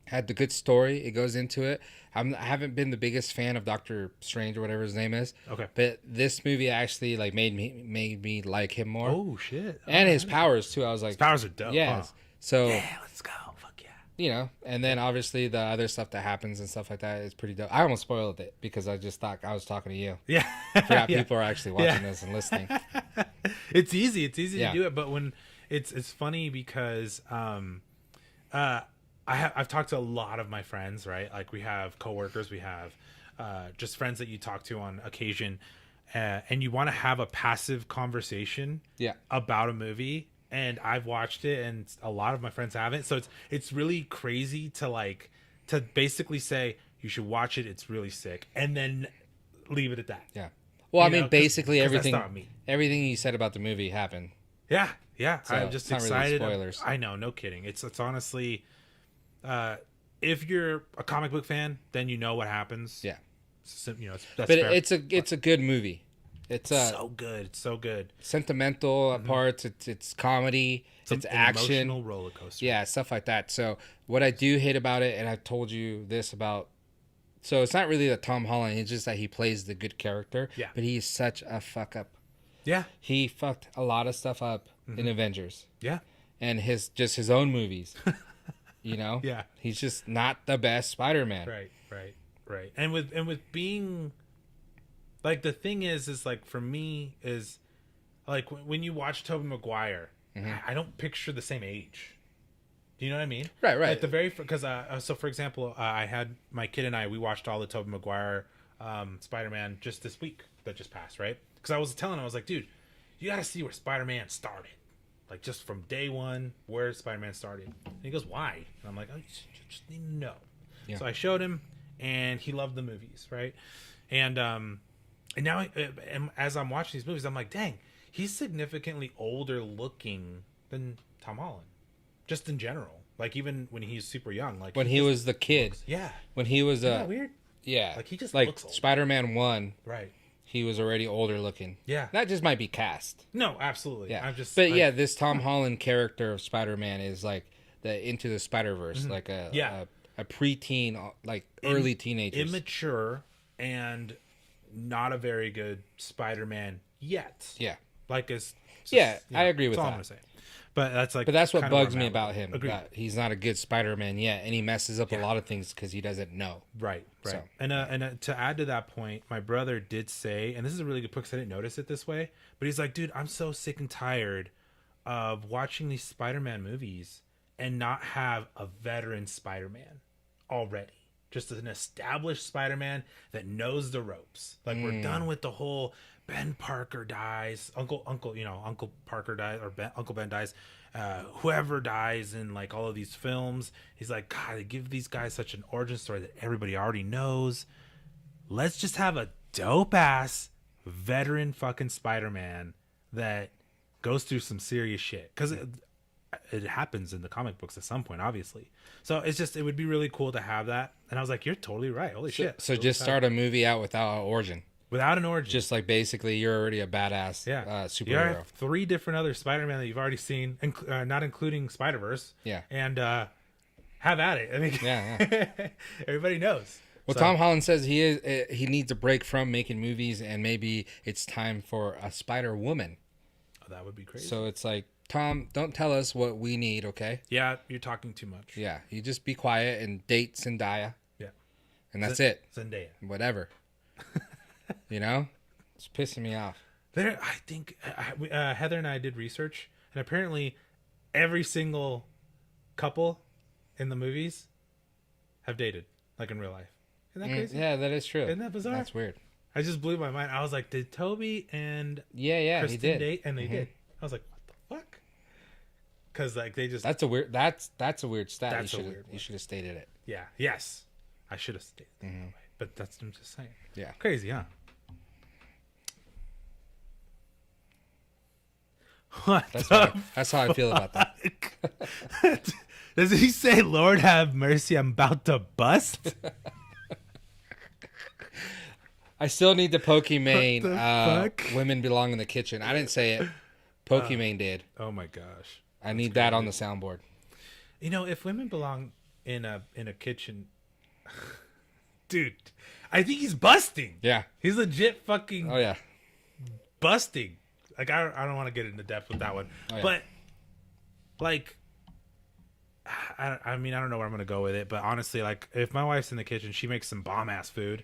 Had the good story. It goes into it. I haven't been the biggest fan of Doctor Strange or whatever his name is. Okay. But this movie actually like made me like him more. Oh shit! And his powers too. I was like, his powers are dope. Yeah. Huh? So yeah, let's go. Fuck yeah. And then obviously the other stuff that happens and stuff like that is pretty dope. I almost spoiled it because I just thought I was talking to you. Yeah. I forgot people are actually watching this and listening. It's easy. It's easy to do it, but when it's funny because I've talked to a lot of my friends, right? Like we have coworkers, we have just friends that you talk to on occasion. and you want to have a passive conversation Yeah. about a movie, and I've watched it and a lot of my friends haven't, so it's really crazy to basically say you should watch it, it's really sick, and then leave it at that. Yeah. Well, I You mean, know, 'cause- basically 'cause everything that's not me. everything you said about the movie happened. Yeah, So, I'm just it's not really excited. spoilers. I know, no kidding. It's honestly, if you're a comic book fan, then you know what happens. Yeah. That's But fair. it's a good movie. It's so good. It's so good. sentimental parts. It's comedy. It's an action. emotional roller coaster. Yeah, stuff like that. So what I do hate about it, and I've told you this about, so it's not really that Tom Holland. It's just that he plays the good character. Yeah. But he's such a fuck up. Yeah. He fucked a lot of stuff up in Avengers Yeah. and his own movies. You know. Yeah. He's just not the best Spider-Man. Right. And with being, like, the thing is like, for me is, like, when you watch Tobey Maguire, I don't picture the same age. Do you know what I mean? Right. At the very, because so for example, I had my kid and we watched all the Tobey Maguire Spider-Man just this week that just passed, right? Because I was telling him, I was like, dude, you got to see where Spider-Man started, like, just from day one, where Spider-Man started. And he goes, why? And I'm like, oh, you just need to know. Yeah. So I showed him, and he loved the movies, right? And now, and as I'm watching these movies, I'm like, dang, he's significantly older looking than Tom Holland, just in general. Like, even when he's super young, like When he was the kid. yeah, When he was isn't that weird? Yeah. Like, he just like looks old. Spider-Man 1, Right? he was already older looking. Yeah. That just might be cast. No, absolutely. Yeah. I'm just, but like, yeah, this Tom Holland character of Spider-Man is like the Into the Spider-Verse, like Yeah. a preteen, like early teenagers. immature and not a very good Spider-Man yet. Yeah. Like, it's Yeah, I agree with that's all that. I'm gonna say. But that's like, But that's what kind of where bugs I'm me at about with it. him. Agreed. That he's not a good Spider-Man yet, and he messes up a lot of things because he doesn't know. Right. So. And to add to that point, my brother did say, and this is a really good point because I didn't notice it this way, but he's like, dude, I'm so sick and tired of watching these Spider-Man movies and not have a veteran Spider-Man already. Just an established Spider-Man that knows the ropes. Like, we're done with the whole Ben Parker dies, Uncle Parker dies, or Uncle Ben dies, whoever dies in, like, all of these films. He's like, God, they give these guys such an origin story that everybody already knows. Let's just have a dope ass veteran fucking Spider-Man that goes through some serious shit, because it happens in the comic books at some point, obviously. So it would be really cool to have that. And I was like, you're totally right. Holy shit. So just start a movie out without an origin. Without an origin. Just like basically you're already a badass You superhero. have 3 different other Spider-Man that you've already seen, not including Spider-Verse. Yeah. And have at it. I mean, Yeah. everybody knows. Well, So- Tom Holland says he needs a break from making movies, and maybe it's time for a Spider-Woman. Oh, that would be crazy. So it's like, Tom, don't tell us what we need, okay? Yeah, you're talking too much. Yeah, you just be quiet and date Zendaya, Yeah. and that's it. Zendaya. Whatever. You know? It's pissing me off. I think Heather and I did research, and apparently every single couple in the movies have dated, like, in real life. Isn't that crazy? Yeah, that is true. Isn't that bizarre? That's weird. I just blew my mind. I was like, did Toby and Yeah, Kristen he did. date? And they did. I was like, what the fuck? Because, like, they just... That's a weird stat. That's a you weird one. should have stated it. Yeah. Yes. I should have stated that way. But I'm just saying. Yeah. Crazy, huh? What That's how I feel about that. Does he say, Lord have mercy, I'm about to bust? I still need the Pokimane. What the fuck? Women belong in the kitchen. I didn't say it. Pokimane did. Oh my gosh. I need that on the soundboard. You know, if women belong in a kitchen, dude, I think he's busting. Yeah. He's legit fucking Oh yeah. busting. Like, I don't want to get into depth with that one, Oh, yeah. but like, I mean, I don't know where I'm gonna go with it, but honestly, like, if my wife's in the kitchen, she makes some bomb ass food,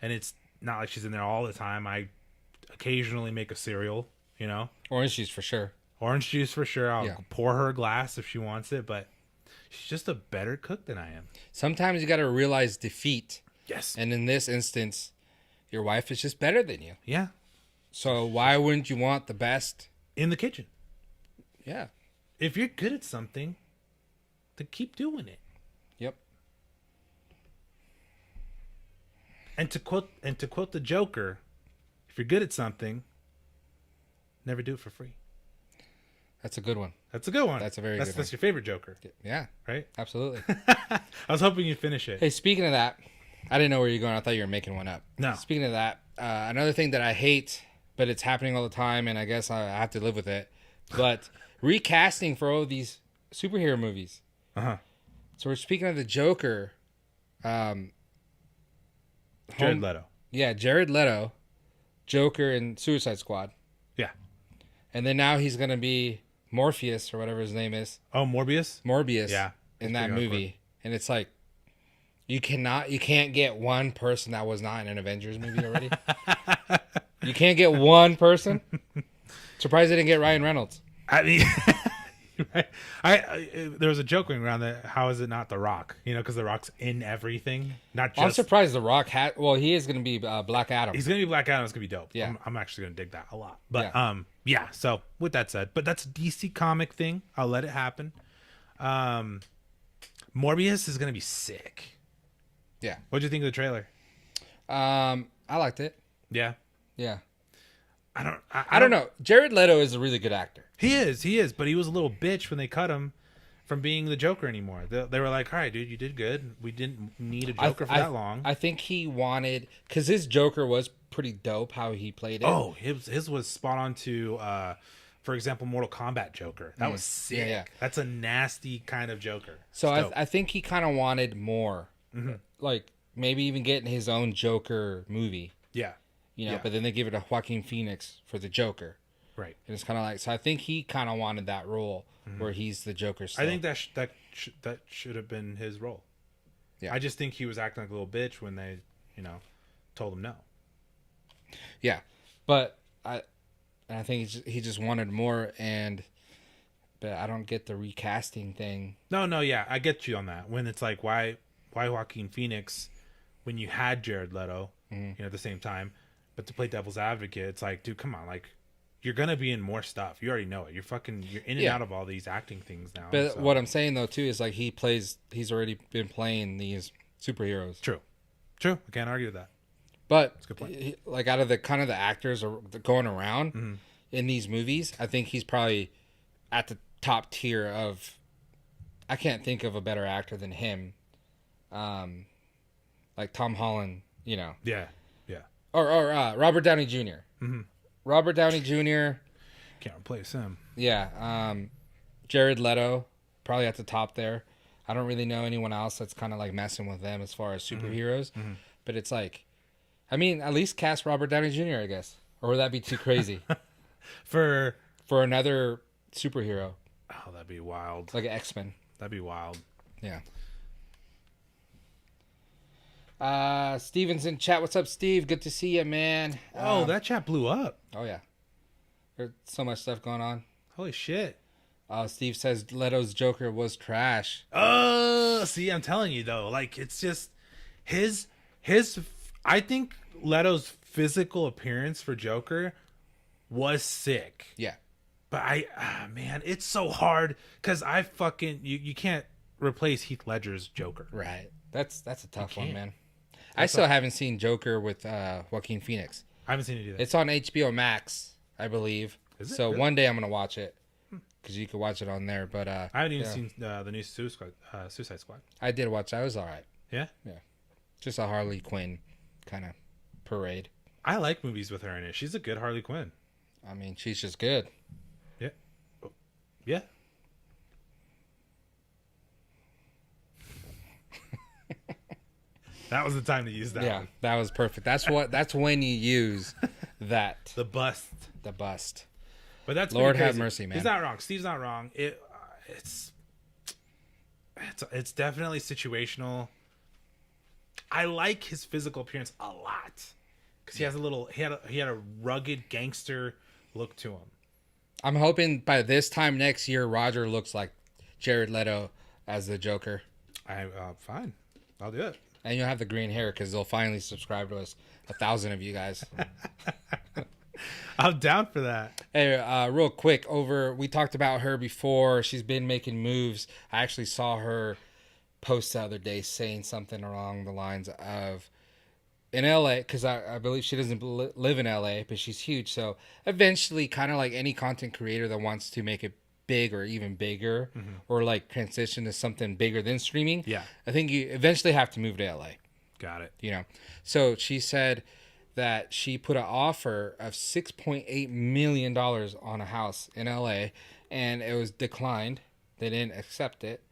and it's not like she's in there all the time. I occasionally make a cereal, you know, Orange juice for sure. orange juice for sure. I'll Yeah. pour her a glass if she wants it, but she's just a better cook than I am. Sometimes you got to realize defeat, Yes. and in this instance, your wife is just better than you. Yeah. So why wouldn't you want the best? in the kitchen. Yeah. If you're good at something, then keep doing it. Yep. And to quote the Joker, if you're good at something, never do it for free. That's a good one. That's a good one. That's a very good one. That's your favorite Joker, Yeah. right? Absolutely. I was hoping you'd finish it. Hey, speaking of that, I didn't know where you're going. I thought you were making one up. No. Speaking of that, another thing that I hate, but it's happening all the time, and I guess I have to live with it. But recasting for all of these superhero movies. Uh-huh. So we're speaking of the Joker. Jared Leto. Yeah, Jared Leto, Joker in Suicide Squad. Yeah. And then now he's going to be Morpheus or whatever his name is. Oh, Morbius? Morbius. Yeah. In that movie. And it's like, you can't get one person that was not in an Avengers movie already. You can't get one person. Surprised they didn't get Ryan Reynolds. I mean, right? There was a joke going around that how is it not The Rock? You know, because The Rock's in everything. Not just. I'm surprised The Rock had. Well, he is going to be Black Adam. He's gonna be Black Adam. It's gonna be dope. Yeah. I'm actually gonna dig that a lot. But Yeah. yeah. So with that said, but that's a DC comic thing. I'll let it happen. Morbius is gonna be sick. Yeah. What'd you think of the trailer? I liked it. Yeah. Yeah. I don't know. Jared Leto is a really good actor. He is, but he was a little bitch when they cut him from being the Joker anymore. They were like, "All right, dude, you did good. We didn't need a Joker for that long." I think he wanted, because his Joker was pretty dope how he played it. Oh, his was spot on to, for example, Mortal Kombat Joker. That was sick. Yeah. That's a nasty kind of Joker. So It's dope. I think he kind of wanted more, like maybe even getting his own Joker movie. Yeah. You know, Yeah. but then they give it to Joaquin Phoenix for the Joker. Right. And it's kind of like, so I think he kind of wanted that role where he's the Joker still. I think that should have been his role. Yeah. I just think he was acting like a little bitch when they, told him no. Yeah. But I think he just wanted more, but I don't get the recasting thing. No, yeah, I get you on that. When it's like, why Joaquin Phoenix when you had Jared Leto, at the same time, but to play devil's advocate, it's like, dude, come on, like, you're gonna be in more stuff. You already know it. You're in and out of all these acting things now. But so. what I'm saying though too is like he's already been playing these superheroes. True. I can't argue with that. But That's a good point. like out of the kind of the actors going around in these movies, I think he's probably at the top tier of. I can't think of a better actor than him. Like Tom Holland, Yeah. or Robert Downey Jr. Robert Downey Jr. Can't replace him. Yeah. Jared Leto, probably at the top there. I don't really know anyone else that's kind of like messing with them as far as superheroes. But it's like, I mean, at least cast Robert Downey Jr., I guess. Or would that be too crazy? For another superhero. Oh, that'd be wild. Like an X-Men. That'd be wild. Yeah. Steven's in chat. What's up, Steve? Good to see you, man. Oh, that chat blew up. Oh, yeah. There's so much stuff going on. Holy shit. Steve says Leto's Joker was trash. See, I'm telling you though, like it's just his. I think Leto's physical appearance for Joker was sick. Yeah. But man, it's so hard because you can't replace Heath Ledger's Joker. Right. That's a tough one, can't. man. I still haven't seen Joker with Joaquin Phoenix. I haven't seen it either. It's on HBO Max, I believe. Is it? So Really? one day I'm gonna watch it because you can watch it on there. But I haven't even seen the new Suicide Squad. I did watch. I was all right. Yeah, Just a Harley Quinn kind of parade. I like movies with her in it. She's a good Harley Quinn. I mean, she's just good. Yeah, yeah. That was the time to use that Yeah, one. that was perfect. That's when you use that. The bust. The bust. But that's Lord pretty have crazy. mercy, man. He's not wrong. Steve's not wrong. It's definitely situational. I like his physical appearance a lot because he has he had a rugged gangster look to him. I'm hoping by this time next year, Roger looks like Jared Leto as the Joker. Fine, I'll do it. And you'll have the green hair because they'll finally subscribe to us. 1,000 of you guys. I'm down for that. Hey, real quick, we talked about her before. She's been making moves. I actually saw her post the other day saying something along the lines of in LA, because I believe she doesn't live in LA, but she's huge. So eventually, kind of like any content creator that wants to make it big or even bigger, or like transition to something bigger than streaming, Yeah. I think you eventually have to move to LA. Got it. You know, so she said that she put an offer of $6.8 million on a house in LA, and it was declined. They didn't accept it.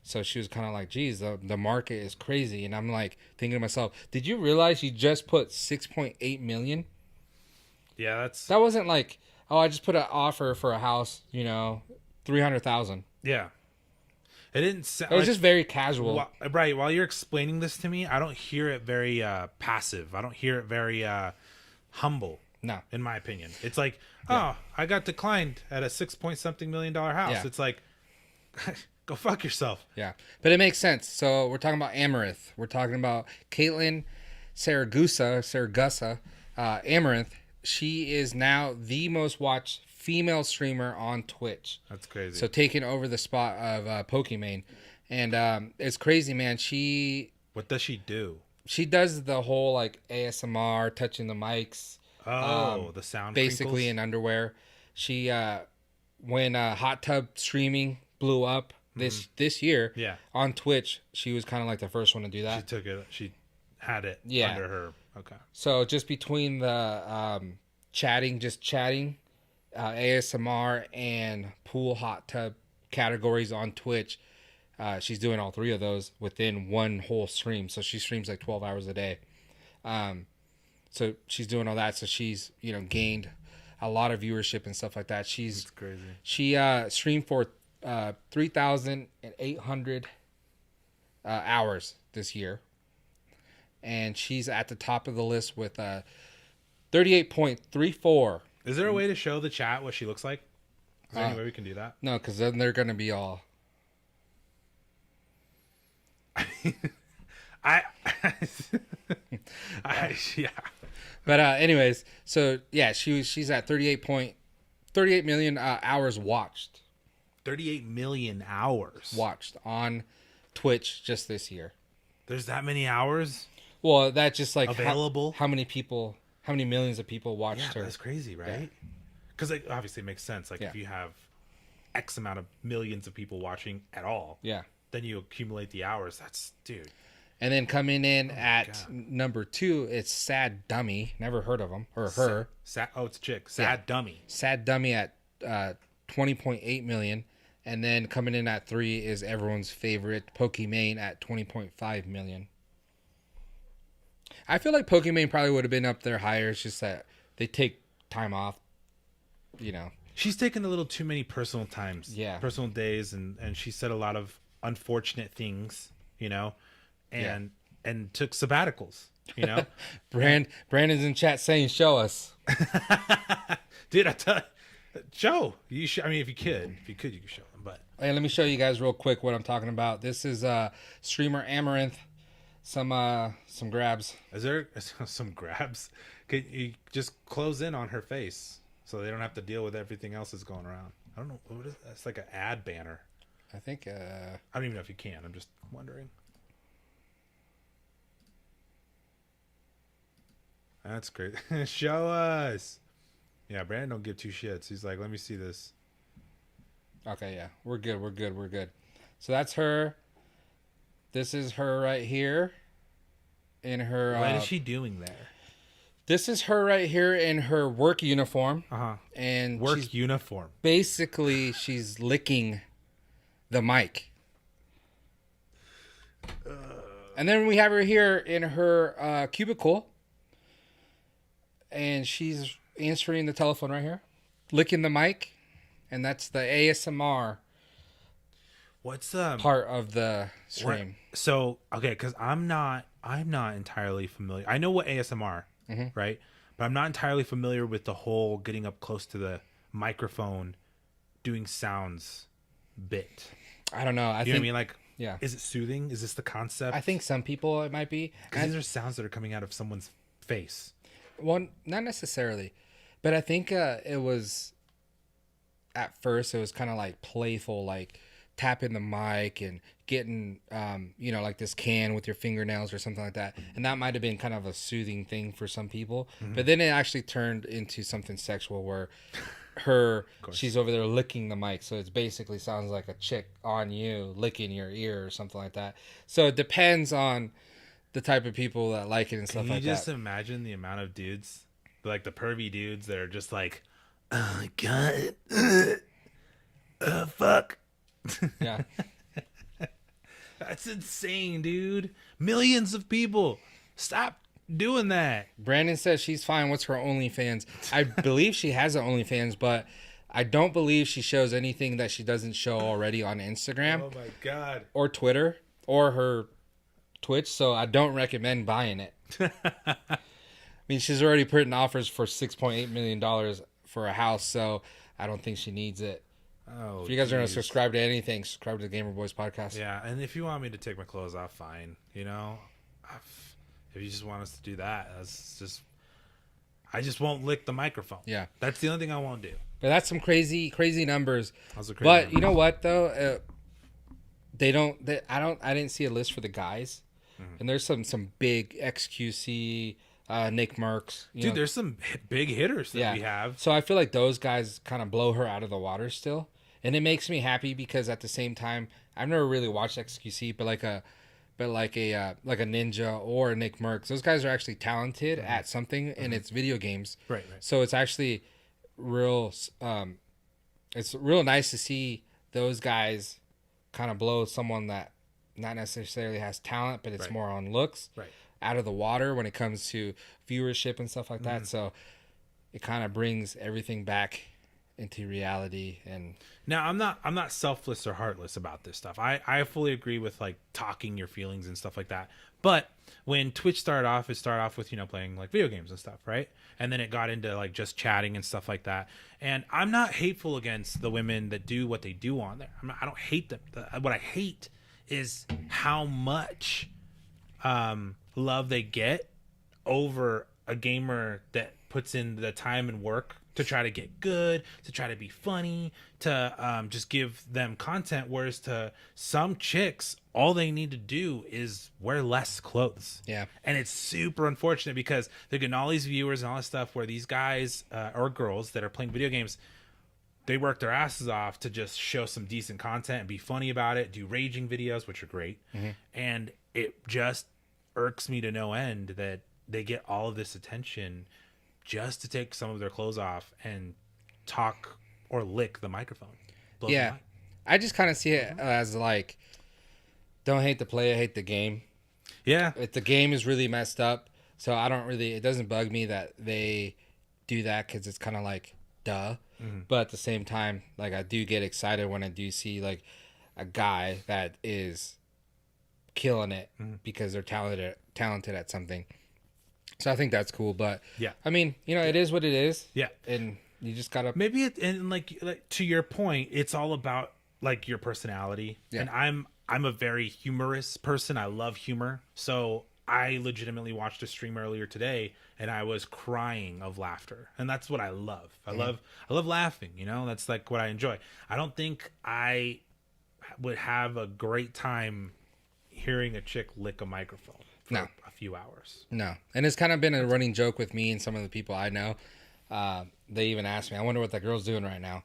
So she was kind of like, geez, the market is crazy. And I'm like thinking to myself, did you realize you just put 6.8 million? Yeah, That wasn't like, oh, I just put an offer for a house, 300,000. yeah. It didn't sound. It was just very casual. Right. While you're explaining this to me, I don't hear it very passive. I don't hear it very humble. No. In my opinion, it's like, oh, I got declined at a $6 million house. Yeah. It's like, go fuck yourself. Yeah, but it makes sense. So we're talking about Amaranth. We're talking about Caitlin Saragusa, Amaranth. She is now the most watched female streamer on Twitch. That's crazy. So taking over the spot of Pokimane. And it's crazy, man. What does she do? She does the whole like ASMR, touching the mics. The sound basically crinkles? in underwear. She when hot tub streaming blew up this year, on Twitch, she was kind of like the first one to do that. She took it. She had it under her. Okay. So just between the chatting, ASMR and pool hot tub categories on Twitch, she's doing all three of those within one whole stream. So she streams like 12 hours a day. So she's doing all that. So she's, gained a lot of viewership and stuff like that. That's crazy. She streamed for 3,800 hours this year. And she's at the top of the list with 38.34. Is there a way to show the chat what she looks like? Is there any way we can do that? No, because then they're going to be all... Yeah. But anyways, so yeah, she's at 38 million hours watched. 38 million hours watched on Twitch just this year. There's that many hours? Well, that's just like available. How many millions of people watched her? That's crazy, right? Because obviously it makes sense. Like if you have X amount of millions of people watching at all, then you accumulate the hours. Dude. And then coming in at number 2, it's Sad Dummy. Never heard of him or her. It's a chick. Sad Dummy. Sad Dummy at 20.8 million. And then coming in at 3 is everyone's favorite Pokimane at 20.5 million. I feel like Pokimane probably would have been up there higher. It's just that they take time off, She's taken a little too many personal times. Yeah. Personal days, and she said a lot of unfortunate things, and took sabbaticals, Brandon's in chat saying, show us. Dude, I tell you, show. You should, if you could, you could show them, but. Hey, let me show you guys real quick what I'm talking about. This is streamer Amaranth. Some grabs. Is there some grabs? Can you just close in on her face so they don't have to deal with everything else that's going around? I don't know. What is that? It's like an ad banner. I think. I don't even know if you can. I'm just wondering. That's great. Show us. Yeah, Brandon don't give two shits. He's like, let me see this. Okay, yeah. We're good. So that's her. This is her right here. In her... What is she doing there? This is her right here in her work uniform. Uh-huh. And work uniform. Basically, she's licking the mic. And then we have her here in her cubicle. And she's answering the telephone right here. Licking the mic. And that's the ASMR what's part of the stream. So, okay, because I'm not entirely familiar. I know what ASMR, right? But I'm not entirely familiar with the whole getting up close to the microphone, doing sounds bit. I don't know. I think, what I mean? Like, yeah. Is it soothing? Is this the concept? I think some people it might be. Because these are sounds that are coming out of someone's face. Well, not necessarily. But I think it was at first it was kind of like playful, like tapping the mic and getting like this can with your fingernails or something like that, and that might have been kind of a soothing thing for some people. But then it actually turned into something sexual where she's over there licking the mic, so it basically sounds like a chick on you licking your ear or something like that. So it depends on the type of people that like it and stuff like that. Can you just imagine the amount of dudes, like the pervy dudes that are just like, oh my god, fuck. Yeah. That's insane, dude. Millions of people. Stop doing that. Brandon says she's fine. What's her OnlyFans? I believe she has an OnlyFans, but I don't believe she shows anything that she doesn't show already on Instagram. Oh my god. Or Twitter or her Twitch, so I don't recommend buying it. I mean, she's already putting offers for $6.8 million for a house, so I don't think she needs it. Oh, if you guys are going to subscribe to anything, subscribe to the Gamer Boys podcast. Yeah, and if you want me to take my clothes off, fine. You know, if you just want us to do that, that's just. I just won't lick the microphone. Yeah, that's the only thing I won't do. But that's some crazy numbers. But numbers. You know what though, I didn't see a list for the guys, and there's some big XQC. Nick Merckx. Dude, there's some big hitters that we have. So I feel like those guys kind of blow her out of the water still. And it makes me happy because at the same time, I've never really watched XQC, but like a Ninja or a Nick Merckx, those guys are actually talented at something, and it's video games. Right. So it's actually real. It's real nice to see those guys kind of blow someone that not necessarily has talent, but it's more on looks. Right. Out of the water when it comes to viewership and stuff like that. So it kind of brings everything back into reality. And now I'm not selfless or heartless about this stuff. I fully agree with like talking your feelings and stuff like that. But when Twitch started off, it started off with, playing like video games and stuff, right? And then it got into like just chatting and stuff like that. And I'm not hateful against the women that do what they do on there. I don't hate them. What I hate is how much love they get over a gamer that puts in the time and work to try to get good, to try to be funny, to just give them content, whereas to some chicks all they need to do is wear less clothes. Yeah. And it's super unfortunate because they're getting all these viewers and all this stuff where these guys or girls that are playing video games, they work their asses off to just show some decent content and be funny about it, do raging videos, which are great. And it just irks me to no end that they get all of this attention just to take some of their clothes off and talk or lick the microphone. Yeah, I just kind of see it as like, don't hate the player, hate the game. Yeah, if the game is really messed up, so it doesn't bug me that they do that because it's kind of like duh. But at the same time, like I do get excited when I do see like a guy that is killing it because they're talented at something. So I think that's cool. But yeah, I mean, it is what it is. Yeah, and you just gotta and like to your point, it's all about like your personality. Yeah. And I'm a very humorous person. I love humor. So I legitimately watched a stream earlier today and I was crying of laughter. And that's what I love. I love laughing, that's like what I enjoy. I don't think I would have a great time hearing a chick lick a microphone for a few hours. No. And it's kind of been a running joke with me and some of the people I know. They even ask me, I wonder what that girl's doing right now.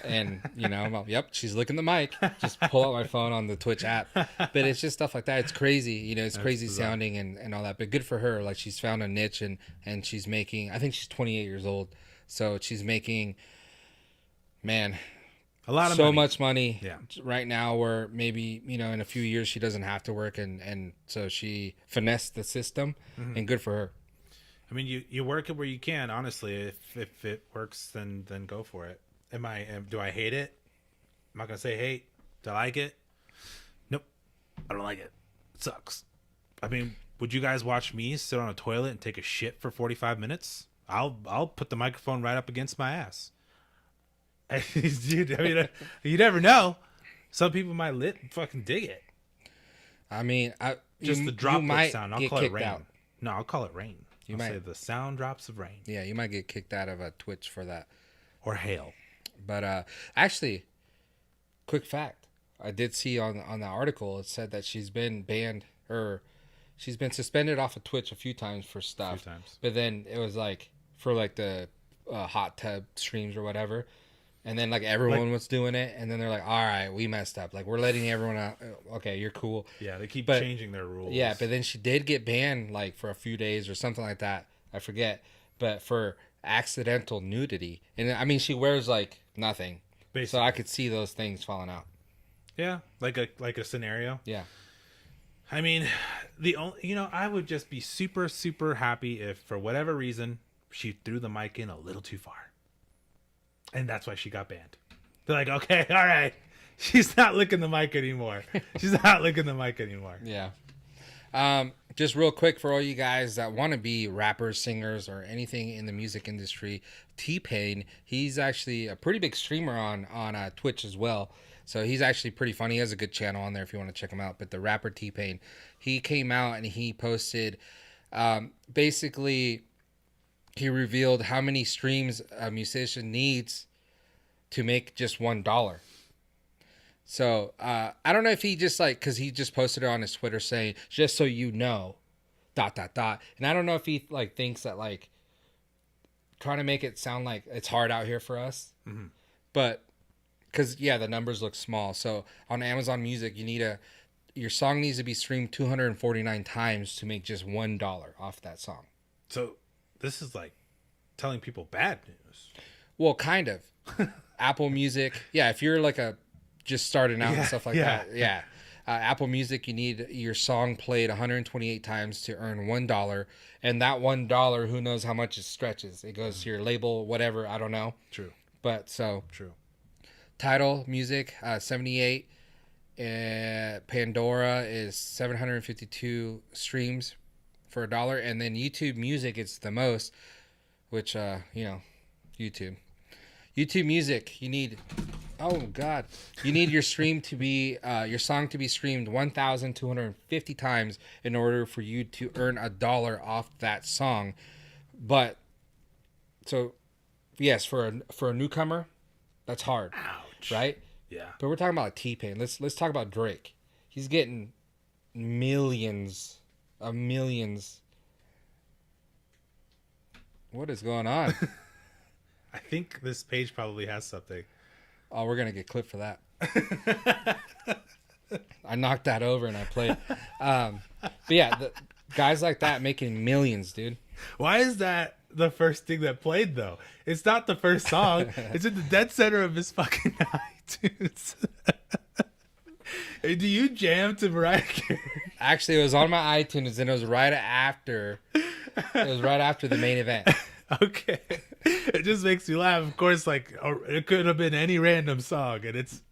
And, I'm like, yep, she's licking the mic. Just pull out my phone on the Twitch app. But it's just stuff like that. It's crazy. It's crazy sounding and all that. But good for her. Like, she's found a niche and she's making, I think she's 28 years old. So she's making, man, a lot of much money right now where maybe, in a few years she doesn't have to work. And so she finessed the system and good for her. I mean, you work it where you can, honestly. If it works, then go for it. Do I hate it? I'm not going to say hate. Do I like it? Nope. I don't like it. It sucks. I mean, would you guys watch me sit on a toilet and take a shit for 45 minutes? I'll put the microphone right up against my ass. Dude, I mean, you never know. Some people might fucking dig it. I mean, just the droplet sound. I'll call it rain. Out. No, I'll call it rain. You I'll might say the sound drops of rain. Yeah, you might get kicked out of a Twitch for that. Or hail. But actually, quick fact. I did see on the article, it said that she's been banned, or she's been suspended off of Twitch a few times for stuff. But then it was like for like the hot tub streams or whatever. And then like everyone was doing it, and then they're like, "All right, we messed up. Like we're letting everyone out. Okay, you're cool." Yeah, they keep changing their rules. Yeah, but then she did get banned like for a few days or something like that. I forget, but for accidental nudity, and I mean she wears like nothing, basically. So I could see those things falling out. Yeah, like a scenario. Yeah, I mean, I would just be super super happy if for whatever reason she threw the mic in a little too far. And that's why she got banned. They're like, okay, all right. She's not licking the mic anymore. Yeah. Just real quick for all you guys that want to be rappers, singers, or anything in the music industry, T-Pain, he's actually a pretty big streamer on Twitch as well. So he's actually pretty funny. He has a good channel on there if you want to check him out. But the rapper T-Pain, he came out and he posted basically... He revealed how many streams a musician needs to make just $1. So I don't know if he just like, because he just posted it on his Twitter saying, "Just so you know, ... And I don't know if he like thinks that like trying to make it sound like it's hard out here for us, but because the numbers look small. So on Amazon Music, your song needs to be streamed 249 times to make just $1 off that song. So. This is like telling people bad news. Well, kind of. Apple Music. Yeah, if you're like just starting out and stuff like that. Yeah. Apple Music, you need your song played 128 times to earn $1. And that $1, who knows how much it stretches. It goes to your label, whatever. I don't know. True. But so. True. Tidal Music, 78. Pandora is 752 streams for $1, and then YouTube Music, it's the most, which YouTube Music, you need your stream to be your song to be streamed 1,250 times in order for you to earn $1 off that song. But so yes, for a newcomer, that's hard. Ouch. Right? Yeah. But we're talking about T-Pain. Let's talk about Drake. He's getting millions of millions. What is going on? I think this page probably has something. Oh, we're gonna get clipped for that. I knocked that over and I played. But yeah, the guys like that making millions, dude. Why is that the first thing that played though? It's not the first song. It's in the dead center of his fucking iTunes. Hey, do you jam to Mariah Carey? Actually, it was on my iTunes, and it was right after the main event. Okay, it just makes me laugh. Of course, like it could have been any random song, and it's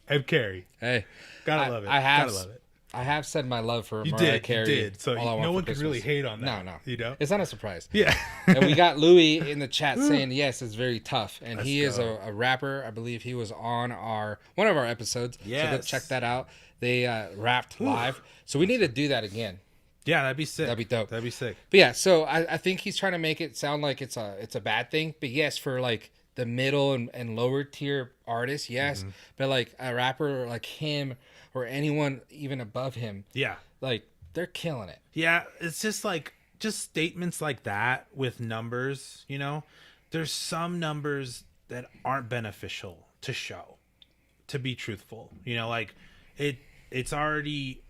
Carrey. Hey, gotta love it. Gotta love it. I have said my love for Mariah Carey. You did. So no one could really hate on that. No. You know, it's not a surprise. Yeah. And we got Louis in the chat saying yes, it's very tough, and he is go. a rapper. I believe he was on one of our episodes. Yes. So go check that out. They rapped live, so we need to do that again. Yeah, that'd be sick. That'd be dope. That'd be sick. But yeah, so I think he's trying to make it sound like it's a bad thing. But yes, for like the middle and lower tier artists, yes. Mm-hmm. But like a rapper like him or anyone even above him, yeah, like they're killing it. Yeah, it's just like statements like that with numbers. You know, there's some numbers that aren't beneficial to show, to be truthful. You know, like it's already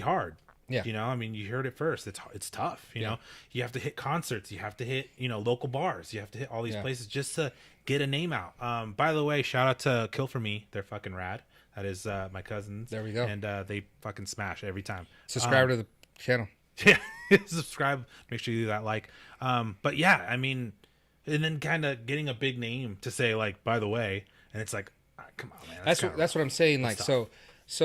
hard. Yeah. You know, I mean, you heard it first. It's tough. You know, you have to hit concerts. You have to hit, local bars. You have to hit all these places just to get a name out. By the way, shout out to Kill For Me. They're fucking rad. That is my cousins. There we go. And they fucking smash every time. Subscribe to the channel. Yeah. Subscribe. Make sure you do that like. But yeah, I mean, and then kind of getting a big name to say like, by the way, and it's like, come on, man. That's what I'm saying. Like, so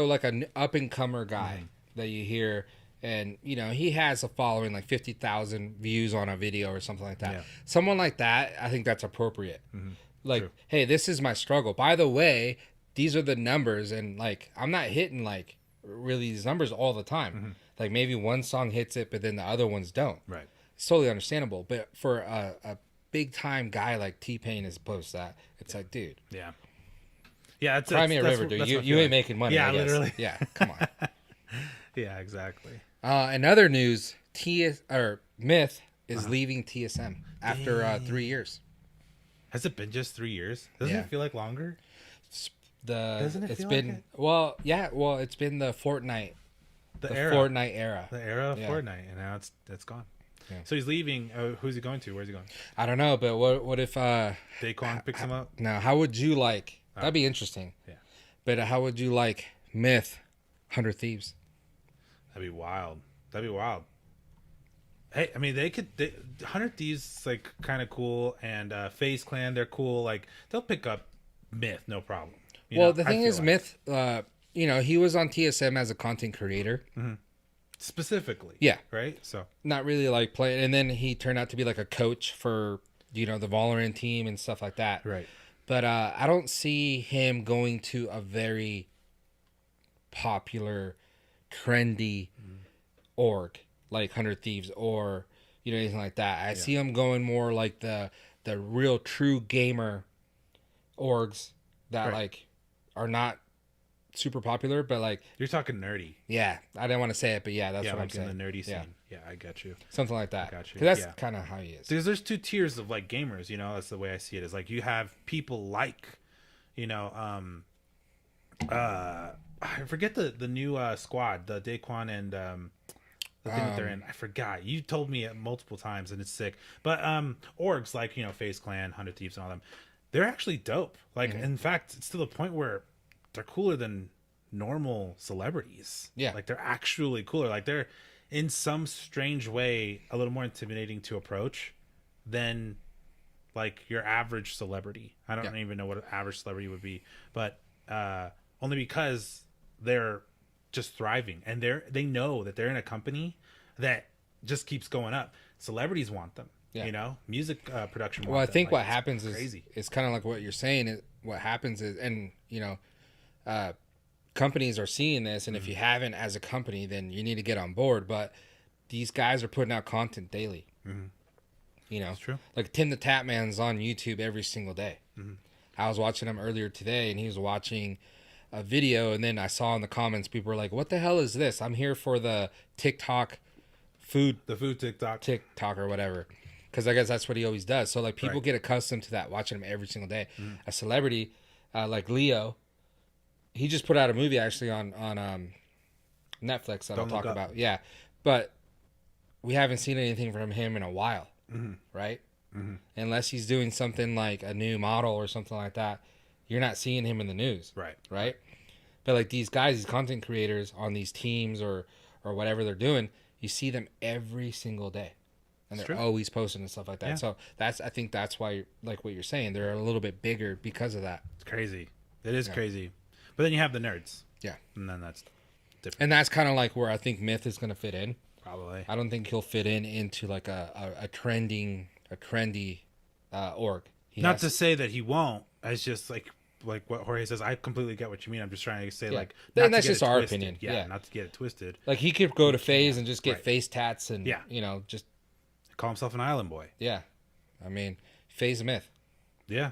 like an up and comer guy that you hear, and he has a following like 50,000 views on a video or something like that. Yeah. Someone like that, I think that's appropriate. Mm-hmm. Like, true. Hey, this is my struggle. By the way, these are the numbers, and like I'm not hitting like really these numbers all the time. Mm-hmm. Like maybe one song hits it, but then the other ones don't. Right. it's totally understandable. But for a big time guy like T-Pain is post that, it's like, dude, Yeah. Yeah, cry me a river, dude. You ain't making money. Yeah, I guess. literally. Yeah, come on. Yeah, exactly. In other news, Myth is leaving TSM after 3 years. Has it been just 3 years? Doesn't Yeah. it feel like longer? Doesn't it it's feel been like it? well, yeah, well, it's been the Fortnite, The the era. Fortnite era. The era of Yeah. Fortnite, and now it's gone. Yeah. So he's leaving. Who's he going to? Where's he going? I don't know, but what if Daquan picks him up. now how would you like? That'd be interesting. Yeah. But how would you like Myth, 100 Thieves? That'd be wild. That'd be wild. Hey, I mean, 100 Thieves like kind of cool, and FaZe Clan, they're cool. Like they'll pick up Myth, no problem. You Well, know, the I thing feel is, like. Myth, he was on TSM as a content creator. Specifically. Yeah. Right. So Not really like playing, and then he turned out to be like a coach for the Valorant team and stuff like that. right. But I don't see him going to a very popular, trendy org like 100 Thieves or anything like that. I see him going more like the real true gamer orgs that Right. like are not super popular, but like You're talking nerdy. yeah, I didn't want to say it, but yeah, that's Yeah, what like I'm in saying. the nerdy scene. Yeah. Yeah, I got you. Something like that. got you. 'Cause that's Yeah. kind of how he is. Because there's two tiers of like gamers, that's the way I see it. Is like you have people like, I forget the new squad, the Daquan and the thing that they're in. I forgot. You told me it multiple times and it's sick. But orgs like FaZe Clan, 100 Thieves, and all them, they're actually dope. Like in fact, it's to the point where they're cooler than normal celebrities. Yeah. Like they're actually cooler. Like they're in some strange way a little more intimidating to approach than like your average celebrity. I don't even know what an average celebrity would be, but only because they're just thriving and they know that they're in a company that just keeps going up. Celebrities want them. Music production. Well, I want them. think Like, what it's happens crazy. is kind of like what you're saying. What happens is, and companies are seeing this, and if you haven't as a company, then you need to get on board. But these guys are putting out content daily. It's true. Like Tim the Tap Man's on YouTube every single day. I was watching him earlier today, and he was watching a video, and then I saw in the comments people were like, "What the hell is this? I'm here for the TikTok food TikTok or whatever." Because I guess that's what he always does. So like people get accustomed to that, watching him every single day. A celebrity like Leo, he just put out a movie actually on Netflix that I'll talk about. Yeah, but we haven't seen anything from him in a while, right? Unless he's doing something like a new model or something like that, you're not seeing him in the news, right? But like these guys, these content creators on these teams or whatever they're doing, you see them every single day. And they're always posting and stuff like that. So I think that's why, like what you're saying, they're a little bit bigger because of that. It's crazy. It is crazy. But then you have the nerds. Yeah. And then that's different. And that's kind of like where I think Myth is going to fit in. Probably. I don't think he'll fit into like a trendy org. Not to say that he won't. It's just like what Jorge says. I completely get what you mean. I'm just trying to say Yeah. like. Then not that's to get just it our twisted. opinion. Yeah, Yeah. not to get it twisted. Like he could go to FaZe and just get Right. face tats and just Call himself an island boy. yeah. I mean, FaZe Myth. Yeah.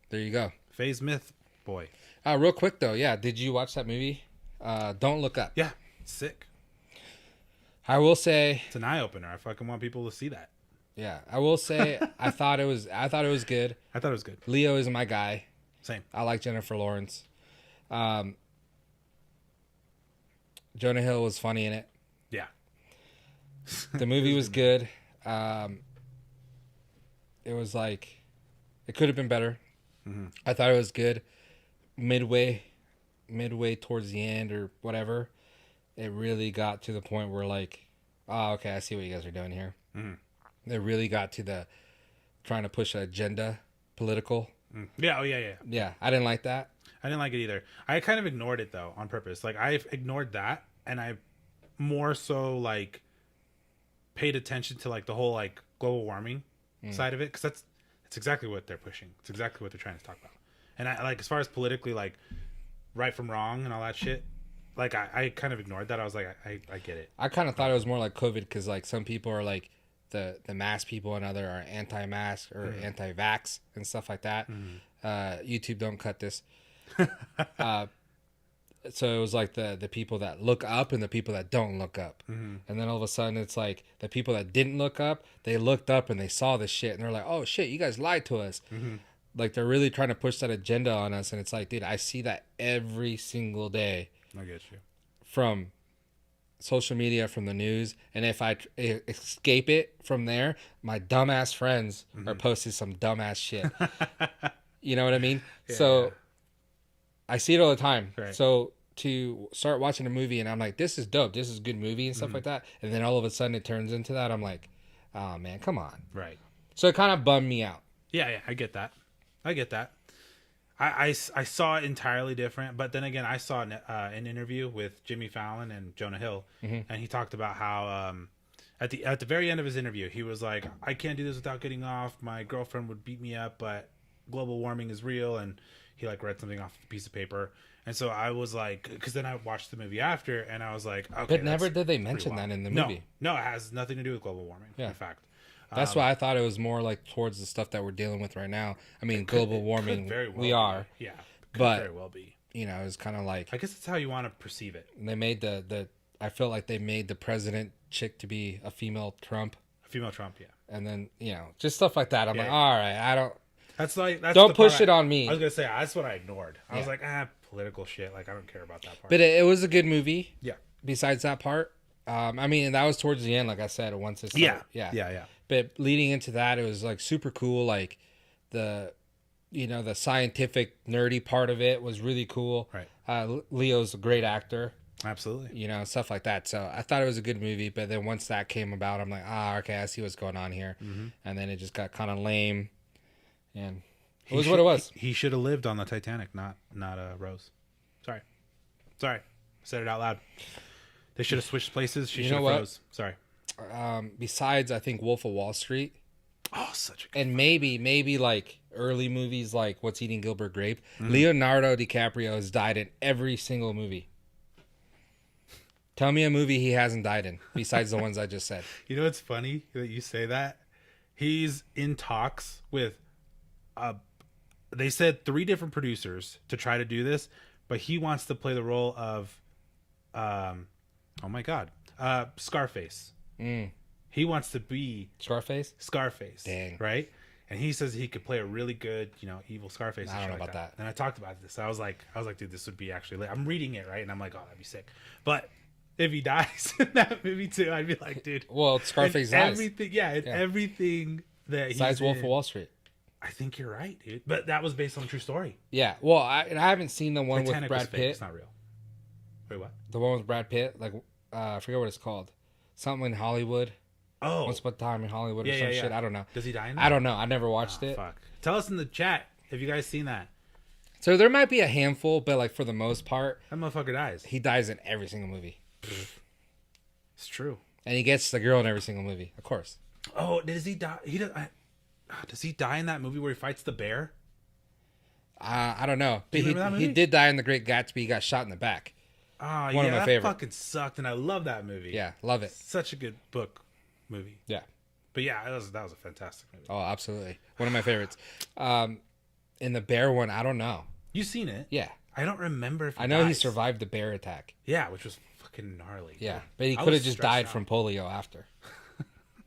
There you go. FaZe Myth boy. Real quick though, yeah. Did you watch that movie? Don't Look Up. Yeah. Sick. I will say, It's an eye opener. I fucking want people to see that. yeah. I will say, I thought it was good. I thought it was good. Leo is my guy. Same. I like Jennifer Lawrence. Jonah Hill was funny in it. Yeah. The movie was good. It was like, it could have been better. I thought it was good. Midway towards the end or whatever, it really got to the point where like, oh, okay, I see what you guys are doing here. It really got to the trying to push an agenda, political. Yeah. Oh, yeah. Yeah, I didn't like that. I didn't like it either. I kind of ignored it though on purpose. Like I ignored that, and I more so like paid attention to like the whole like global warming side of it, because that's exactly what they're pushing. It's exactly what they're trying to talk about. And I like, as far as politically like right from wrong and all that shit, like I kind of ignored that. I was like, I get it. I kind of thought it was more like COVID because like some people are like the mask people and other are anti-mask or anti-vax and stuff like that. YouTube, don't cut this. So it was like the people that look up and the people that don't look up. And then all of a sudden it's like the people that didn't look up, they looked up and they saw this shit and they're like, oh shit, you guys lied to us. Like they're really trying to push that agenda on us. And it's like, dude, I see that every single day. I get you. From social media, from the news. And if I escape it from there, my dumbass friends are posting some dumbass shit. You know what I mean? Yeah. So I see it all the time. Right. So to start watching a movie and I'm like, this is dope. This is a good movie and stuff like that. And then all of a sudden it turns into that. I'm like, oh man, come on. Right. So it kind of bummed me out. Yeah, I get that. I saw it entirely different, but then again, I saw an interview with Jimmy Fallon and Jonah Hill, and he talked about how at the very end of his interview, he was like, I can't do this without getting off. My girlfriend would beat me up, but global warming is real, and he like read something off a piece of paper. And so I was like, because then I watched the movie after, and I was like, okay. But never did they mention that in the movie. No, it has nothing to do with global warming. Yeah. In fact, that's why I thought it was more like towards the stuff that we're dealing with right now. I mean, global warming, we are. Yeah, but very well be. You know, it's kind of like, I guess it's how you want to perceive it. They made I felt like they made the president chick to be a female Trump. A female Trump, yeah. And then, you know, just stuff like that. I'm like, all right, I don't. That's don't push it on me. I was gonna say that's what I ignored. I was like, political shit. Like I don't care about that part. But it was a good movie. Yeah. Besides that part, I mean, that was towards the end. Like I said, once it started, yeah. But leading into that, it was like super cool. Like the scientific nerdy part of it was really cool. Right. Leo's a great actor. Absolutely. You know, stuff like that. So I thought it was a good movie. But then once that came about, I'm like, okay, I see what's going on here. And then it just got kind of lame. And it was what it was. He should have lived on the Titanic, not Rose. Sorry. I said it out loud. They should have switched places. She should have Rose. Sorry. Besides, I think Wolf of Wall Street. Oh, such a good and maybe like early movies like What's Eating Gilbert Grape. Leonardo DiCaprio has died in every single movie. Tell me a movie he hasn't died in besides the ones I just said. You know what's funny that you say that? He's in talks with they said 3 different producers to try to do this, but he wants to play the role of oh my god, Scarface. He wants to be Scarface. Dang. Right? And he says he could play a really good, evil Scarface. I don't know about that. And I talked about this. I was like, dude, this would be actually. I'm reading it right, and I'm like, oh, that'd be sick. But if he dies in that movie too, I'd be like, dude. Well, Scarface dies. Everything, everything that he's besides Wolf of Wall Street. I think you're right, dude. But that was based on a true story. Yeah. Well, I haven't seen the one Titanic with Brad Pitt. It's not real. Wait, what? The one with Brad Pitt, like I forget what it's called. Something in Hollywood. Oh. Once Upon a Time in Hollywood or some shit. I don't know. Does he die in that? I don't know. I never watched it. Fuck. Tell us in the chat. Have you guys seen that? So there might be a handful, but like for the most part, that motherfucker dies. He dies in every single movie. It's true. And he gets the girl in every single movie, of course. Oh, does he die? Does he die in that movie where he fights the bear? I don't know. But he did die in The Great Gatsby. He got shot in the back. Oh, One of my favorite. That fucking sucked, and I love that movie. Yeah, love it. Such a good book movie. Yeah. But yeah, that was a fantastic movie. Oh, absolutely. One of my favorites. In the bear one, I don't know. You seen it? Yeah. I don't remember if I know he survived the bear attack. Yeah, which was fucking gnarly. Yeah, but he could have just died from polio after.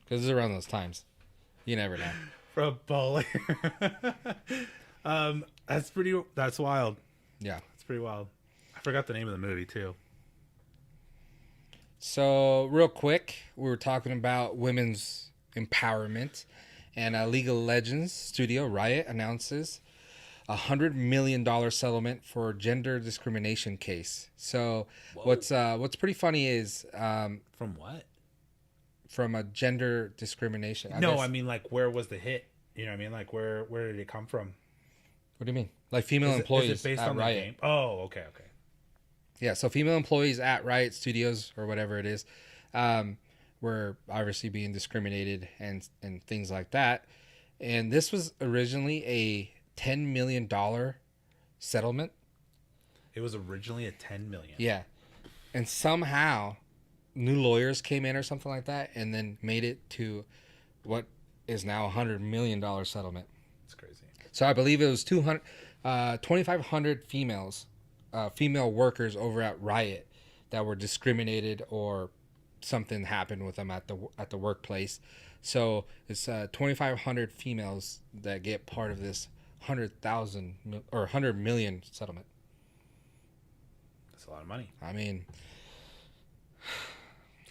Because it's around those times. You never know. From polio. That's wild. Yeah. That's pretty wild. I forgot the name of the movie, too. So, real quick, we were talking about women's empowerment. And League of Legends studio Riot announces $100 million settlement for gender discrimination case. So what's pretty funny is from what? From a gender discrimination. I mean like where was the hit? You know what I mean? Like where did it come from? What do you mean? Like female employees is it based at on Riot. The game? Oh, okay. Yeah, so female employees at Riot Studios or whatever it is, were obviously being discriminated and things like that. And this was originally a $10 million settlement. It was originally a $10 million. Yeah. And somehow new lawyers came in or something like that and then made it to what is now $100 million settlement. It's crazy. So I believe it was 2,500 females, female workers over at Riot that were discriminated or something happened with them at the workplace. So it's 2,500 females that get part of this 100,000 or 100 million settlement. That's a lot of money. I mean,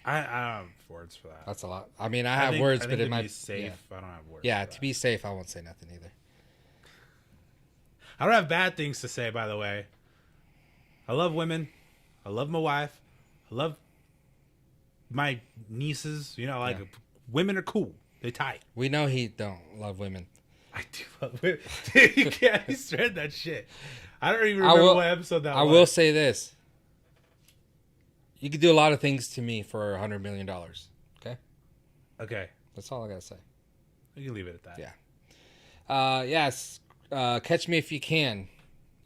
I don't have words for that. that's a lot. I mean, I have words, but it might be safe. I don't have words. Yeah, for to that. be safe, I won't say nothing either. I don't have bad things to say, by the way. I love women. I love my wife. I love my nieces. You know, like women are cool. They tight. We know he don't love women. I do love women. You can't spread that shit. I don't even remember what episode that was. I will say this. You could do a lot of things to me for $100 million. Okay? Okay. That's all I got to say. We can leave it at that. Yeah. Yes. Catch Me If You Can.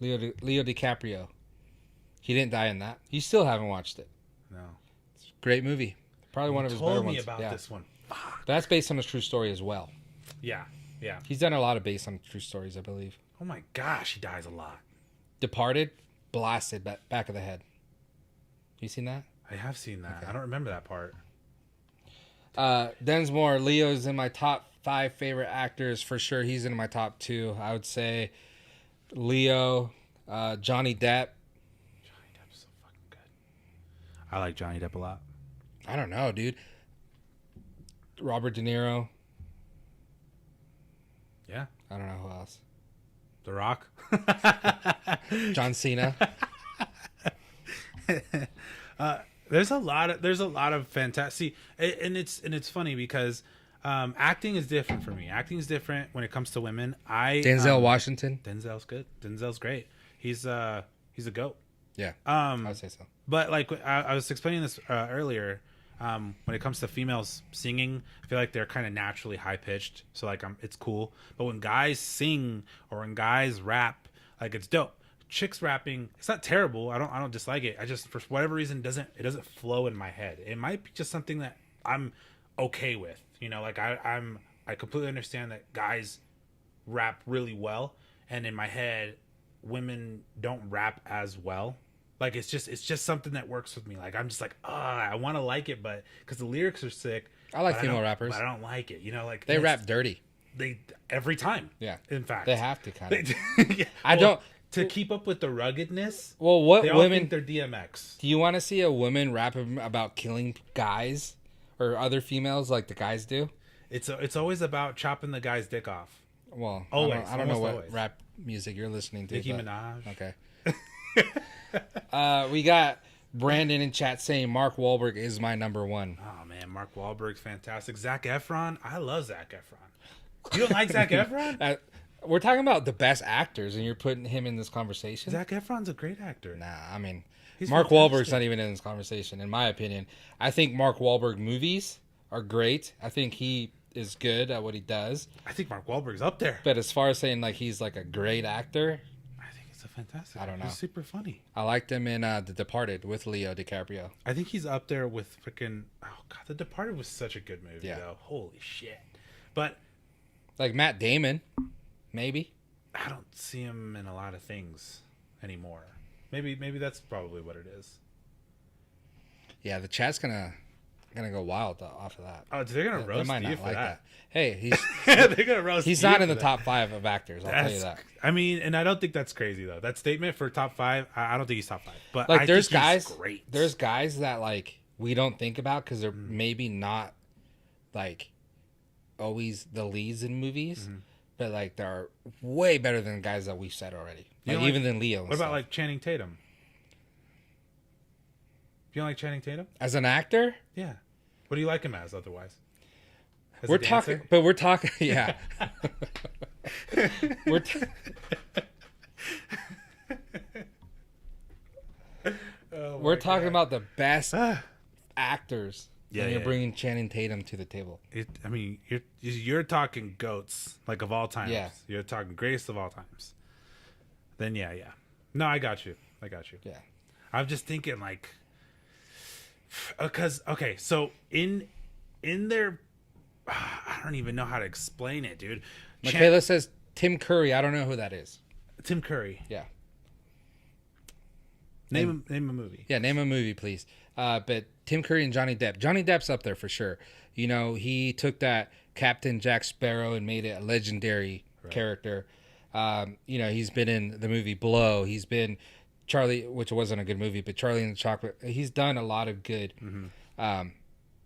Leo DiCaprio. He didn't die in that. You still haven't watched it. No. It's a great movie. Probably one of his better Told ones. me about Yeah. this one. Fuck. That's based on a true story as well. Yeah. Yeah. He's done a lot of based on true stories, I believe. Oh my gosh, he dies a lot. Departed, blasted back of the head. You seen that? I have seen that. Okay. I don't remember that part. Densmore, Leo's in my top 5 favorite actors for sure. He's in my top 2. I would say Leo, Johnny Depp. Johnny Depp's so fucking good. I like Johnny Depp a lot. I don't know, dude. Robert De Niro. Yeah. I don't know who else. The Rock. John Cena. There's a lot of fantastic, and it's funny because acting is different for me. Acting is different when it comes to women. Denzel Washington. Denzel's good. Denzel's great. He's a goat. Yeah, I would say so. But like I was explaining this earlier, when it comes to females singing, I feel like they're kind of naturally high pitched. So like it's cool. But when guys sing or when guys rap, like it's dope. Chicks rapping, it's not terrible. I don't dislike it. I just for whatever reason it doesn't flow in my head. It might be just something that I'm okay with. You know, like I completely understand that guys rap really well, and in my head, women don't rap as well. Like it's just something that works with me. Like I'm just like, I want to like it, but because the lyrics are sick. I like but female rappers. but I don't like it. You know, like They rap dirty. They every time. Yeah, in fact, they have to kind of. Yeah. I don't. To keep up with the ruggedness. Well, what they all women? think they're DMX. Do you want to see a woman rap about killing guys or other females like the guys do? It's always about chopping the guy's dick off. Well, Always, I don't know what always. rap music you're listening to. Nicki but- Minaj. Okay. We got Brandon in chat saying Mark Wahlberg is my number 1. Oh man, Mark Wahlberg's fantastic. Zac Efron, I love Zac Efron. You don't like Zac Efron? We're talking about the best actors, and you're putting him in this conversation. Zac Efron's a great actor. Nah, I mean, He's Mark fantastic. Wahlberg's not even in this conversation, in my opinion. I think Mark Wahlberg movies are great. I think he is good at what he does. I think Mark Wahlberg's up there. But as far as saying like he's like a great actor, I think he's a fantastic. I don't know. He's super funny. I liked him in The Departed with Leo DiCaprio. I think he's up there with freaking. Oh god, The Departed was such a good movie Yeah. though. Holy shit! But Like Matt Damon, maybe. I don't see him in a lot of things anymore. Maybe that's probably what it is. Yeah, the chat's gonna go wild off of that. Oh, they're gonna They roast might you not for like that. Hey, he's They're gonna roast. he's you not for in the that. top 5 of actors. I'll tell you that. I mean, and I don't think that's crazy though. That statement for top 5, I don't think he's top 5. But Like I there's think guys, he's great. there's guys that like we don't think about because they're maybe not like always the leads in movies, but like they're way better than guys that we've said already. You Like don't even than Leo. What about like Channing Tatum? You don't like Channing Tatum? as an actor? Yeah. What do you like him as otherwise? As a We're dancer? talking, but we're talking, yeah. we're t- Oh we're my talking God. about the best actors. Yeah, and you're yeah. bringing Channing Tatum to the table. I mean, you're talking goats like of all times. Yeah. You're talking greatest of all times. Then yeah. No, I got you. Yeah. I'm just thinking like, because okay, so in their, I I don't even know how to explain it, dude. Michaela says Tim Curry. I don't know who that is. Tim Curry. Yeah. Name a movie. Yeah, name a movie, please. But Tim Curry and Johnny Depp. Johnny Depp's up there for sure. You know, he took that Captain Jack Sparrow and made it a legendary character. You know, he's been in the movie Blow. He's been Charlie, which wasn't a good movie, but Charlie and the Chocolate. He's done a lot of good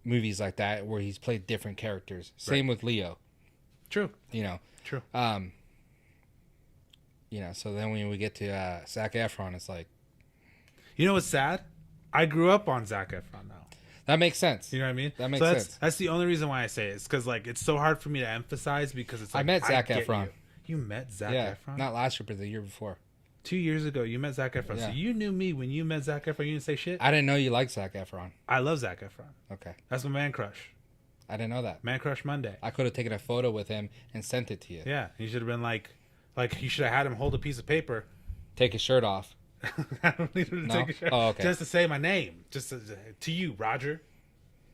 movies like that where he's played different characters. Same with Leo. True. You know. True. You know, so then when we get to Zac Efron, it's like, you know what's sad? I grew up on Zac Efron now. that makes sense. You know what I mean? That makes sense. That's the only reason why I say it. It's because like it's so hard for me to emphasize because it's like, I met Zac get Efron. You met Zac Yeah, Efron? not last year, but the year before. 2 years ago, you met Zac Efron. Yeah. So you knew me when you met Zac Efron. You didn't say shit? I didn't know you liked Zac Efron. I love Zac Efron. Okay. That's my man crush. I didn't know that. Man crush Monday. I could have taken a photo with him and sent it to you. Yeah. You should have been like you should have had him hold a piece of paper. Take his shirt off. I don't need him to No? take a shirt. Oh, okay. Just to say my name. Just to you, Roger.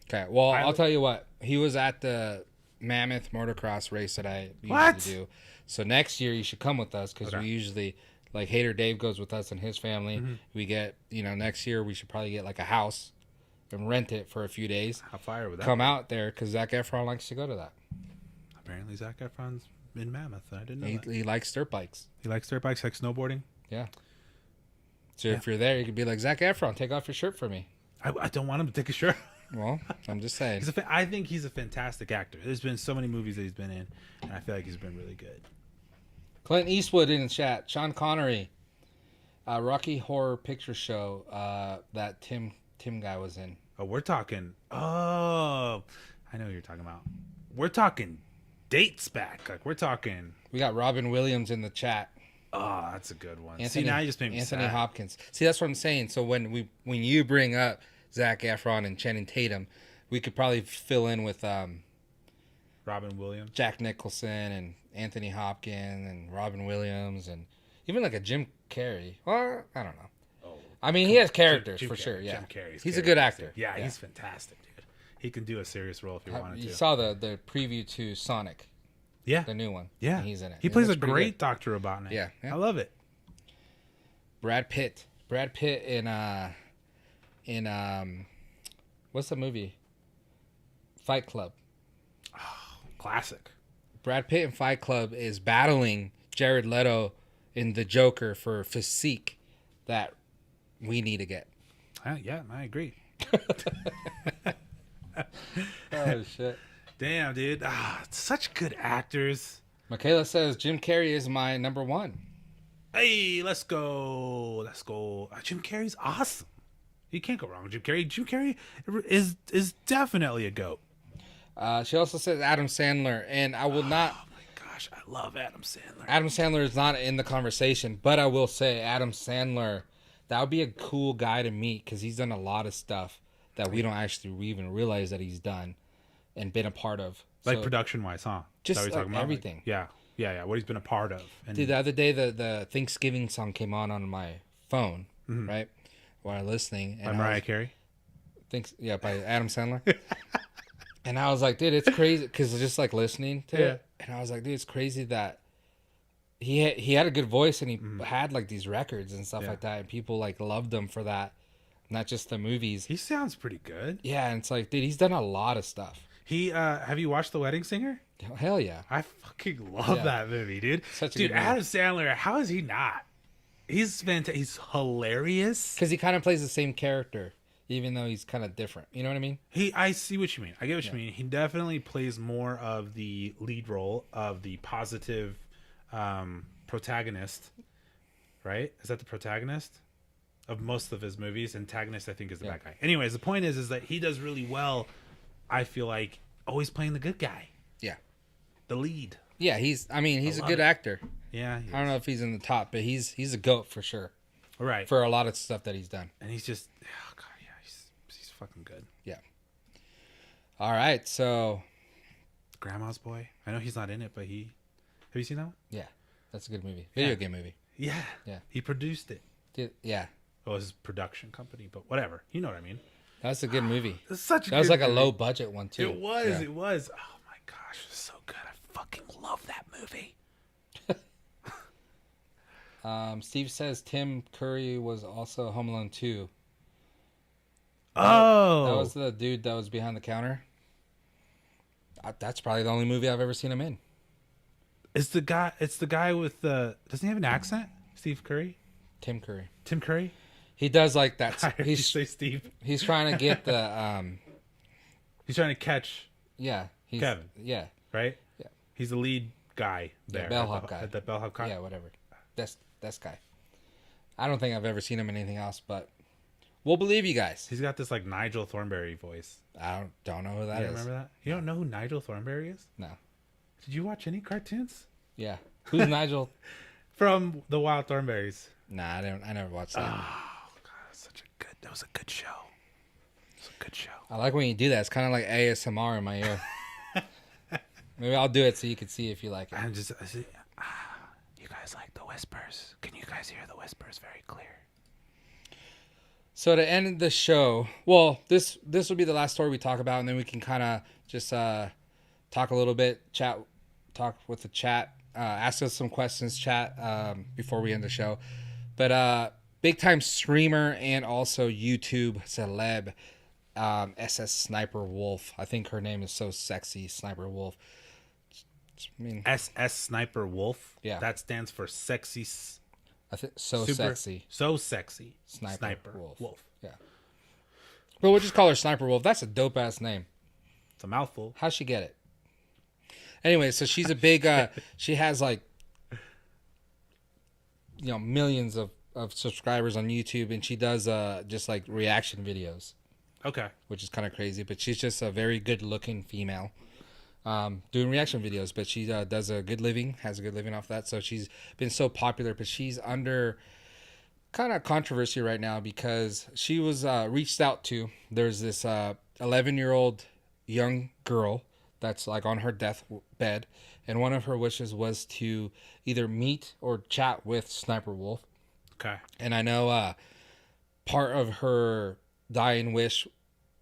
Okay. Well, I'll tell you what. He was at the Mammoth motocross race that I usually do. So next year you should come with us because we usually, like Hater Dave goes with us and his family. We get, you know, next year we should probably get like a house and rent it for a few days. How fire would that Come be? out there because Zac Efron likes to go to that. Apparently Zac Efron's in Mammoth. I didn't know that. He likes dirt bikes. He likes dirt bikes, like snowboarding. Yeah. So if you're there, you could be like, Zac Efron, take off your shirt for me. I don't want him to take a shirt. Well, I'm just saying. I think he's a fantastic actor. There's been so many movies that he's been in, and I feel like he's been really good. Clint Eastwood in the chat. Sean Connery. Rocky Horror Picture Show that Tim guy was in. Oh, we're talking. Oh, I know what you're talking about. We're talking dates back. Like we're talking. We got Robin Williams in the chat. Oh, that's a good one. Anthony, See, now you just made me Anthony sad. Hopkins. See, that's what I'm saying. So when you bring up Zac Efron and Channing Tatum, we could probably fill in with Robin Williams, Jack Nicholson, and Anthony Hopkins, and Robin Williams, and even like a Jim Carrey. Well, I don't know. Oh, I mean, he has characters Jim for Carrey, sure. Yeah, Jim Carrey's he's a good actor. Yeah, he's fantastic, dude. He can do a serious role if he wanted You to. saw the preview to Sonic, Yeah, the new one. yeah, and he's in it. He plays a looks pretty great good. Dr. Robotnik. Yeah. I love it. Brad Pitt in what's the movie? Fight Club. Classic. Brad Pitt in Fight Club is battling Jared Leto in The Joker for physique that we need to get. Yeah, I agree. Oh shit. Damn, dude. Such good actors. Michaela says Jim Carrey is my number one. Hey, let's go. Jim Carrey's awesome. You can't go wrong with Jim Carrey. Jim Carrey is definitely a GOAT. She also says Adam Sandler, and I will not. Oh my gosh, I love Adam Sandler. Adam Sandler is not in the conversation, but I will say Adam Sandler, that would be a cool guy to meet because he's done a lot of stuff that we don't actually even realize that he's done and been a part of. Like So, production-wise, huh? just Is that what you're like talking about? everything. Like, yeah. What he's been a part of. And Dude, the other day the Thanksgiving song came on my phone, right? While I'm listening. by And Mariah Carey. by Adam Sandler. And I was like, dude, it's crazy because just like listening to it, and I was like, dude, it's crazy that he had a good voice and he had like these records and stuff like that, and people like loved him for that, not just the movies. He sounds pretty good. Yeah, and it's like, dude, he's done a lot of stuff. He have you watched The Wedding Singer? Hell yeah, I fucking love that movie, dude. Such a dude, good movie. Adam Sandler, how is he not? He's fantastic. He's hilarious. because he kind of plays the same character, even though he's kind of different. You know what I mean? I see what you mean. I get what you mean. He definitely plays more of the lead role of the positive protagonist, right? Is that the protagonist of most of his movies? Antagonist, I think, is the bad guy. Anyways, the point is that he does really well. I feel like always playing the good guy, Yeah, the lead. yeah. He's a love good it. actor. Yeah, I don't know if he's in the top, but he's a GOAT for sure right. for a lot of stuff that he's done. And he's just, oh god, yeah, he's fucking good. Yeah. All right, so Grandma's Boy. I know he's not in it, but have you seen that one? yeah, that's a good movie. Video game movie. Yeah, Yeah. He produced it. Yeah, Well, his production company, but whatever. You know what I mean? that's a good movie. It's such a That was good like a movie. low budget one too. It was. Yeah. It was. Oh my gosh, so good. I fucking love that movie. Steve says Tim Curry was also Home Alone 2. Oh, That was the dude that was behind the counter. That's probably the only movie I've ever seen him in. it's the guy with the. Doesn't he have an accent? Steve Curry. Tim Curry. Tim Curry. He does like that. I heard you say Steve. He's trying to get the He's trying to catch he's Kevin. Yeah. Right. Yeah. He's the lead guy there. The bellhop guy. At the bellhop guy. Yeah, whatever. That's guy. I don't think I've ever seen him in anything else, but we'll believe you guys. He's got this like Nigel Thornberry voice. I don't know who that is. Remember that? You don't know who Nigel Thornberry is? No. Did you watch any cartoons? Yeah. Who's Nigel? From the Wild Thornberries. Nah, I never watched that. Oh God, that was a good show. It was a good show. I like when you do that. It's kind of like ASMR in my ear. Maybe I'll do it so you can see if you like it. You guys like the whispers? Can you guys hear the whispers very clear? So to end the show, well, this will be the last story we talk about, and then we can kind of just talk a little bit, talk with the chat, ask us some questions, chat, before we end the show. But big time streamer and also YouTube celeb, SS Sniper Wolf. I think her name is so sexy, Sniper Wolf. I mean, SS Sniper Wolf. Yeah. That stands for sexy. I think sexy. So sexy. Sniper Wolf. Yeah. But we'll just call her Sniper Wolf. That's a dope ass name. It's a mouthful. How'd she get it? Anyway, so she's a big. She has like, millions of subscribers on YouTube, and she does just like reaction videos. Okay. Which is kind of crazy, but she's just a very good looking female. Doing reaction videos, but she does a good living, has a good living off that. So she's been so popular, but she's under kind of controversy right now because she was reached out to. There's this 11-year-old young girl that's like on her deathbed, and one of her wishes was to either meet or chat with Sniper Wolf. Okay. And I know part of her dying wish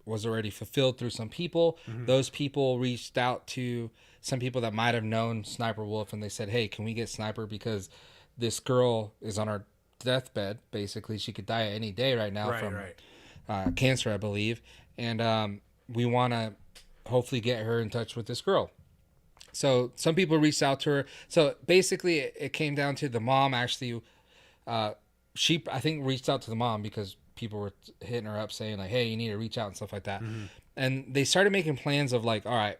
was already fulfilled through some people. Mm-hmm. Those people reached out to some people that might have known Sniper Wolf, and they said, hey, can we get Sniper, because this girl is on her deathbed. Basically, she could die any day right now from cancer, I believe, and we want to hopefully get her in touch with this girl. So some people reached out to her. So basically it came down to the mom actually, she, I think, reached out to the mom because people were hitting her up saying like, hey, you need to reach out and stuff like that. Mm-hmm. And they started making plans of like, all right,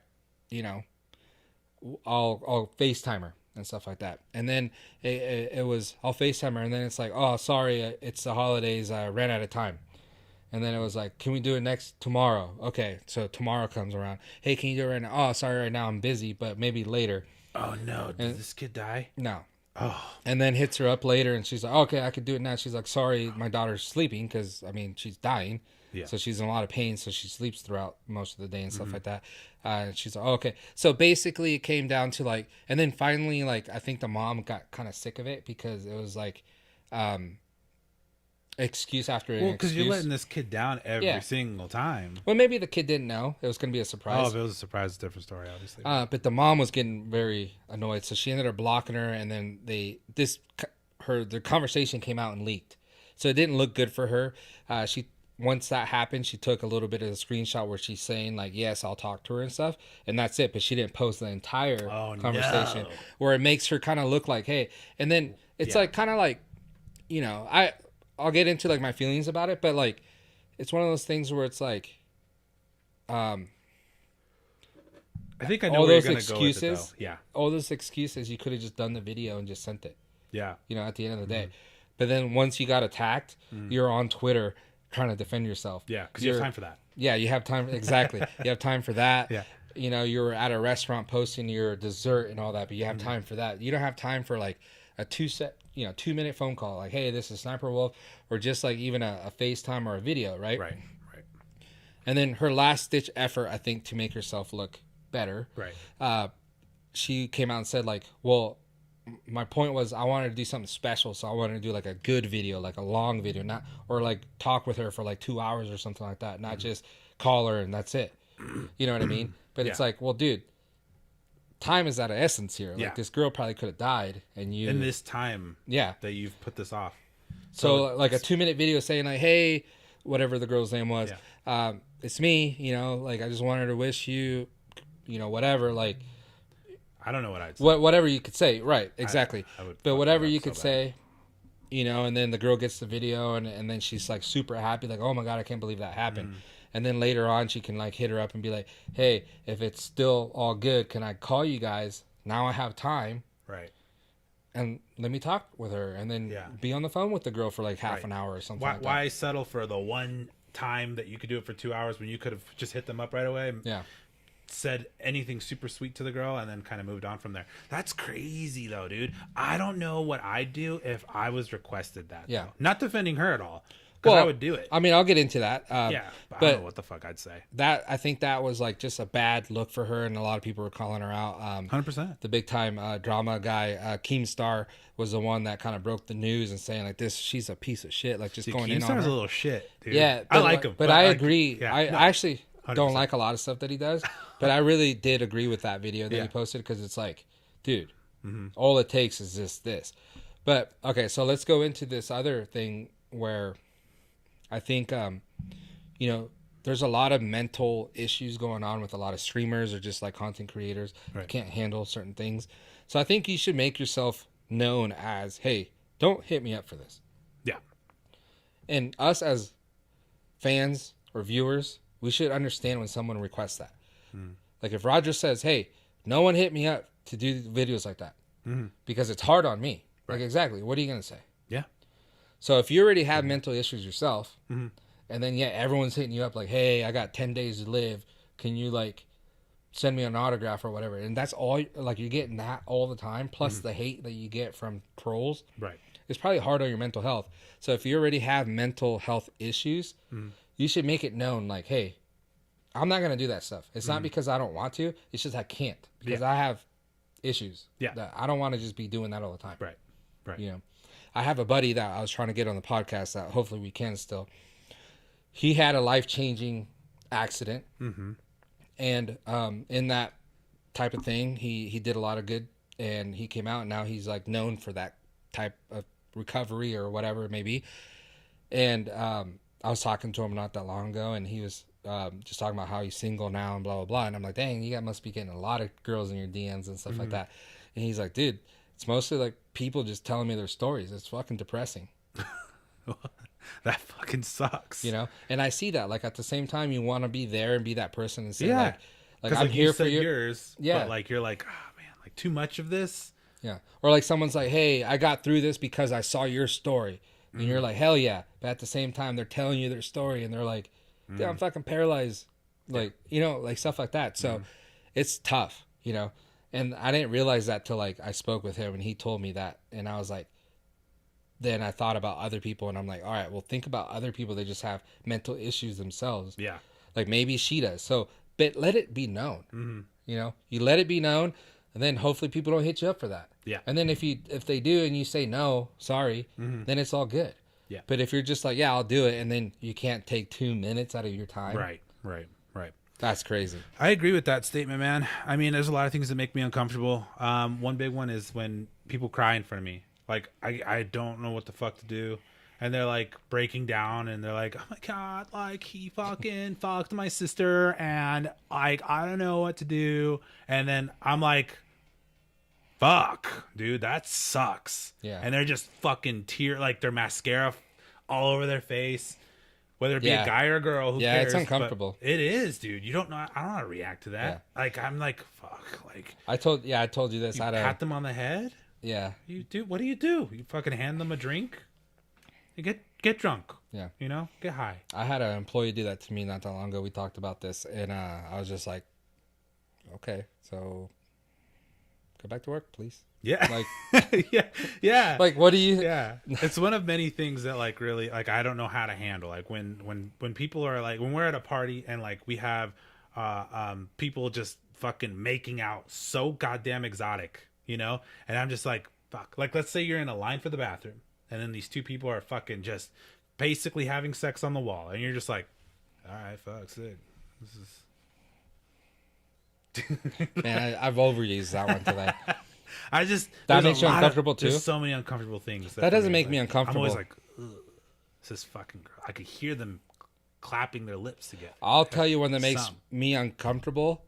I'll FaceTime her and stuff like that. And then it was, I'll FaceTime her. And then it's like, oh, sorry, it's the holidays. I ran out of time. And then it was like, can we do it tomorrow? Okay. So tomorrow comes around. Hey, can you do it right now? Oh, sorry, right now I'm busy, but maybe later. Oh no. Did this kid die? No. Oh. And then hits her up later, and she's like, okay, I could do it now. She's like, sorry, my daughter's sleeping because, she's dying. Yeah. So she's in a lot of pain, so she sleeps throughout most of the day and stuff like that. And she's like, oh, okay. So basically it came down to like, and then finally, like, I think the mom got kind of sick of it because it was like excuse after excuse. Well, because you're letting this kid down every single time. Well, maybe the kid didn't know it was going to be a surprise. Oh, if it was a surprise, it's a different story, obviously. But the mom was getting very annoyed, so she ended up blocking her, and then the conversation came out and leaked, so it didn't look good for her. Once that happened, she took a little bit of a screenshot where she's saying like, yes, I'll talk to her and stuff, and that's it. But she didn't post the entire conversation where it makes her kind of look like, hey, and then it's like kind of like, I'll get into like my feelings about it, but like it's one of those things where it's like I think I know where you're going to go with it, though. Yeah. All those excuses, you could have just done the video and just sent it. Yeah. At the end of the day. But then once you got attacked, you're on Twitter trying to defend yourself. Yeah, because you have time for that. Yeah, you have time. Exactly. You have time for that. Yeah. You're at a restaurant posting your dessert and all that, but you have time for that. You don't have time for like a 2-minute phone call. Like, hey, this is Sniper Wolf, or just like even a FaceTime or a video, right? Right. And then her last ditch effort, I think, to make herself look better. Right. She came out and said like, well, my point was I wanted to do something special, so I wanted to do like a good video, like a long video, not or like talk with her for like 2 hours or something like that, not just call her and that's it. You know what I mean? But it's like, well, dude, time is at an essence here. Like Yeah. this girl probably could have died, and you In this time yeah. that you've put this off. So like a 2-minute video saying like, hey, whatever the girl's name was, Yeah. it's me, like I just wanted to wish you, whatever, like I don't know what I'd say. whatever you could say, right? Exactly. I would but fuck whatever that up you so could bad. say, and then the girl gets the video, and then she's like super happy, like, oh my god, I can't believe that happened. And then later on, she can like hit her up and be like, hey, if it's still all good, can I call you guys? Now I have time. Right. And let me talk with her, and then be on the phone with the girl for like half an hour or something. Why settle for the one time that you could do it for 2 hours when you could have just hit them up right away? Yeah. Said anything super sweet to the girl and then kind of moved on from there. That's crazy though, dude. I don't know what I'd do if I was requested that. Yeah. Though. Not defending her at all. Because I would do it. I mean, I'll get into that. But I don't know what the fuck I'd say. I think that was like just a bad look for her, and a lot of people were calling her out. 100%. The big time drama guy, Keemstar, was the one that kind of broke the news and saying like she's a piece of shit, like just going in on her. Keemstar's a little shit, dude. Yeah, I like him. But I agree. Yeah, I actually 100%. don't like a lot of stuff that he does, but I really did agree with that video that Yeah. he posted, because it's like, dude, all it takes is just this. But okay, so let's go into this other thing where I think, there's a lot of mental issues going on with a lot of streamers or just like content creators who Right. can't handle certain things. So I think you should make yourself known as, hey, don't hit me up for this. Yeah. And us as fans or viewers, we should understand when someone requests that. Like if Roger says, hey, no one hit me up to do videos like that because it's hard on me. Like, exactly. What are you going to say? Yeah. So if you already have mental issues yourself, and then everyone's hitting you up like, hey, I got 10 days to live. Can you like send me an autograph or whatever? And that's all, like you're getting that all the time. Plus the hate that you get from trolls. Right. It's probably hard on your mental health. So if you already have mental health issues, you should make it known like, hey, I'm not going to do that stuff. It's not because I don't want to. It's just I can't, because I have issues. Yeah. That I don't want to just be doing that all the time. Right. Right. I have a buddy that I was trying to get on the podcast that hopefully we can still. He had a life-changing accident. And in that type of thing, he did a lot of good, and he came out, and now he's like known for that type of recovery or whatever it may be. And I was talking to him not that long ago, and he was just talking about how he's single now and blah, blah, blah. And I'm like, dang, you must be getting a lot of girls in your DMs and stuff like that. And he's like, dude, it's mostly like people just telling me their stories. It's fucking depressing. That fucking sucks. And I see that. Like at the same time, you want to be there and be that person and say, like 'Cause, I'm here you for said you. yours, Yeah. But like you're like, oh man, like too much of this. Yeah. Or like someone's like, hey, I got through this because I saw your story. And you're like, hell yeah. But at the same time, they're telling you their story, and they're like, dude, I'm fucking paralyzed. Like, like stuff like that. So it's tough, And I didn't realize that till like I spoke with him and he told me that. And I was like, then I thought about other people, and I'm like, all right, well, think about other people. They just have mental issues themselves. Yeah. Like maybe she does. So, but let it be known. You let it be known, and then hopefully people don't hit you up for that. Yeah. And then if they do and you say no, sorry, then it's all good. Yeah. But if you're just like, yeah, I'll do it, and then you can't take 2 minutes out of your time. Right. That's crazy. I agree with that statement, man. I mean, there's a lot of things that make me uncomfortable. One big one is when people cry in front of me. Like, I don't know what the fuck to do. And they're like breaking down, and they're like, oh my God, like he fucking fucked my sister, and like, I don't know what to do. And then I'm like, fuck, dude, that sucks. Yeah. And they're just fucking like their mascara all over their face. Whether it be a guy or a girl, who cares? It's uncomfortable. But it is, dude. You don't know. I don't know how to react to that. Like, I'm like, fuck. Like, I told you this. you pat them on the head. Yeah. You do. What do? You fucking hand them a drink. You get drunk. Yeah. Get high. I had an employee do that to me not that long ago. We talked about this, and I was just like, okay, so go back to work, please. Yeah. Like, yeah. like, what do you? Yeah. It's one of many things that like really like I don't know how to handle. Like when people are like when we're at a party and like we have people just fucking making out so goddamn exotic, and I'm just like fuck. Like let's say you're in a line for the bathroom and then these two people are fucking just basically having sex on the wall and you're just like, all right, fuck, sick. This is Man, I've overused that one today. I just That there's makes a you lot uncomfortable too? There's so many uncomfortable things. That doesn't for make me uncomfortable. I'm always like, ugh, this fucking girl. I could hear them clapping their lips together. I'll tell you one that makes Some. me uncomfortable.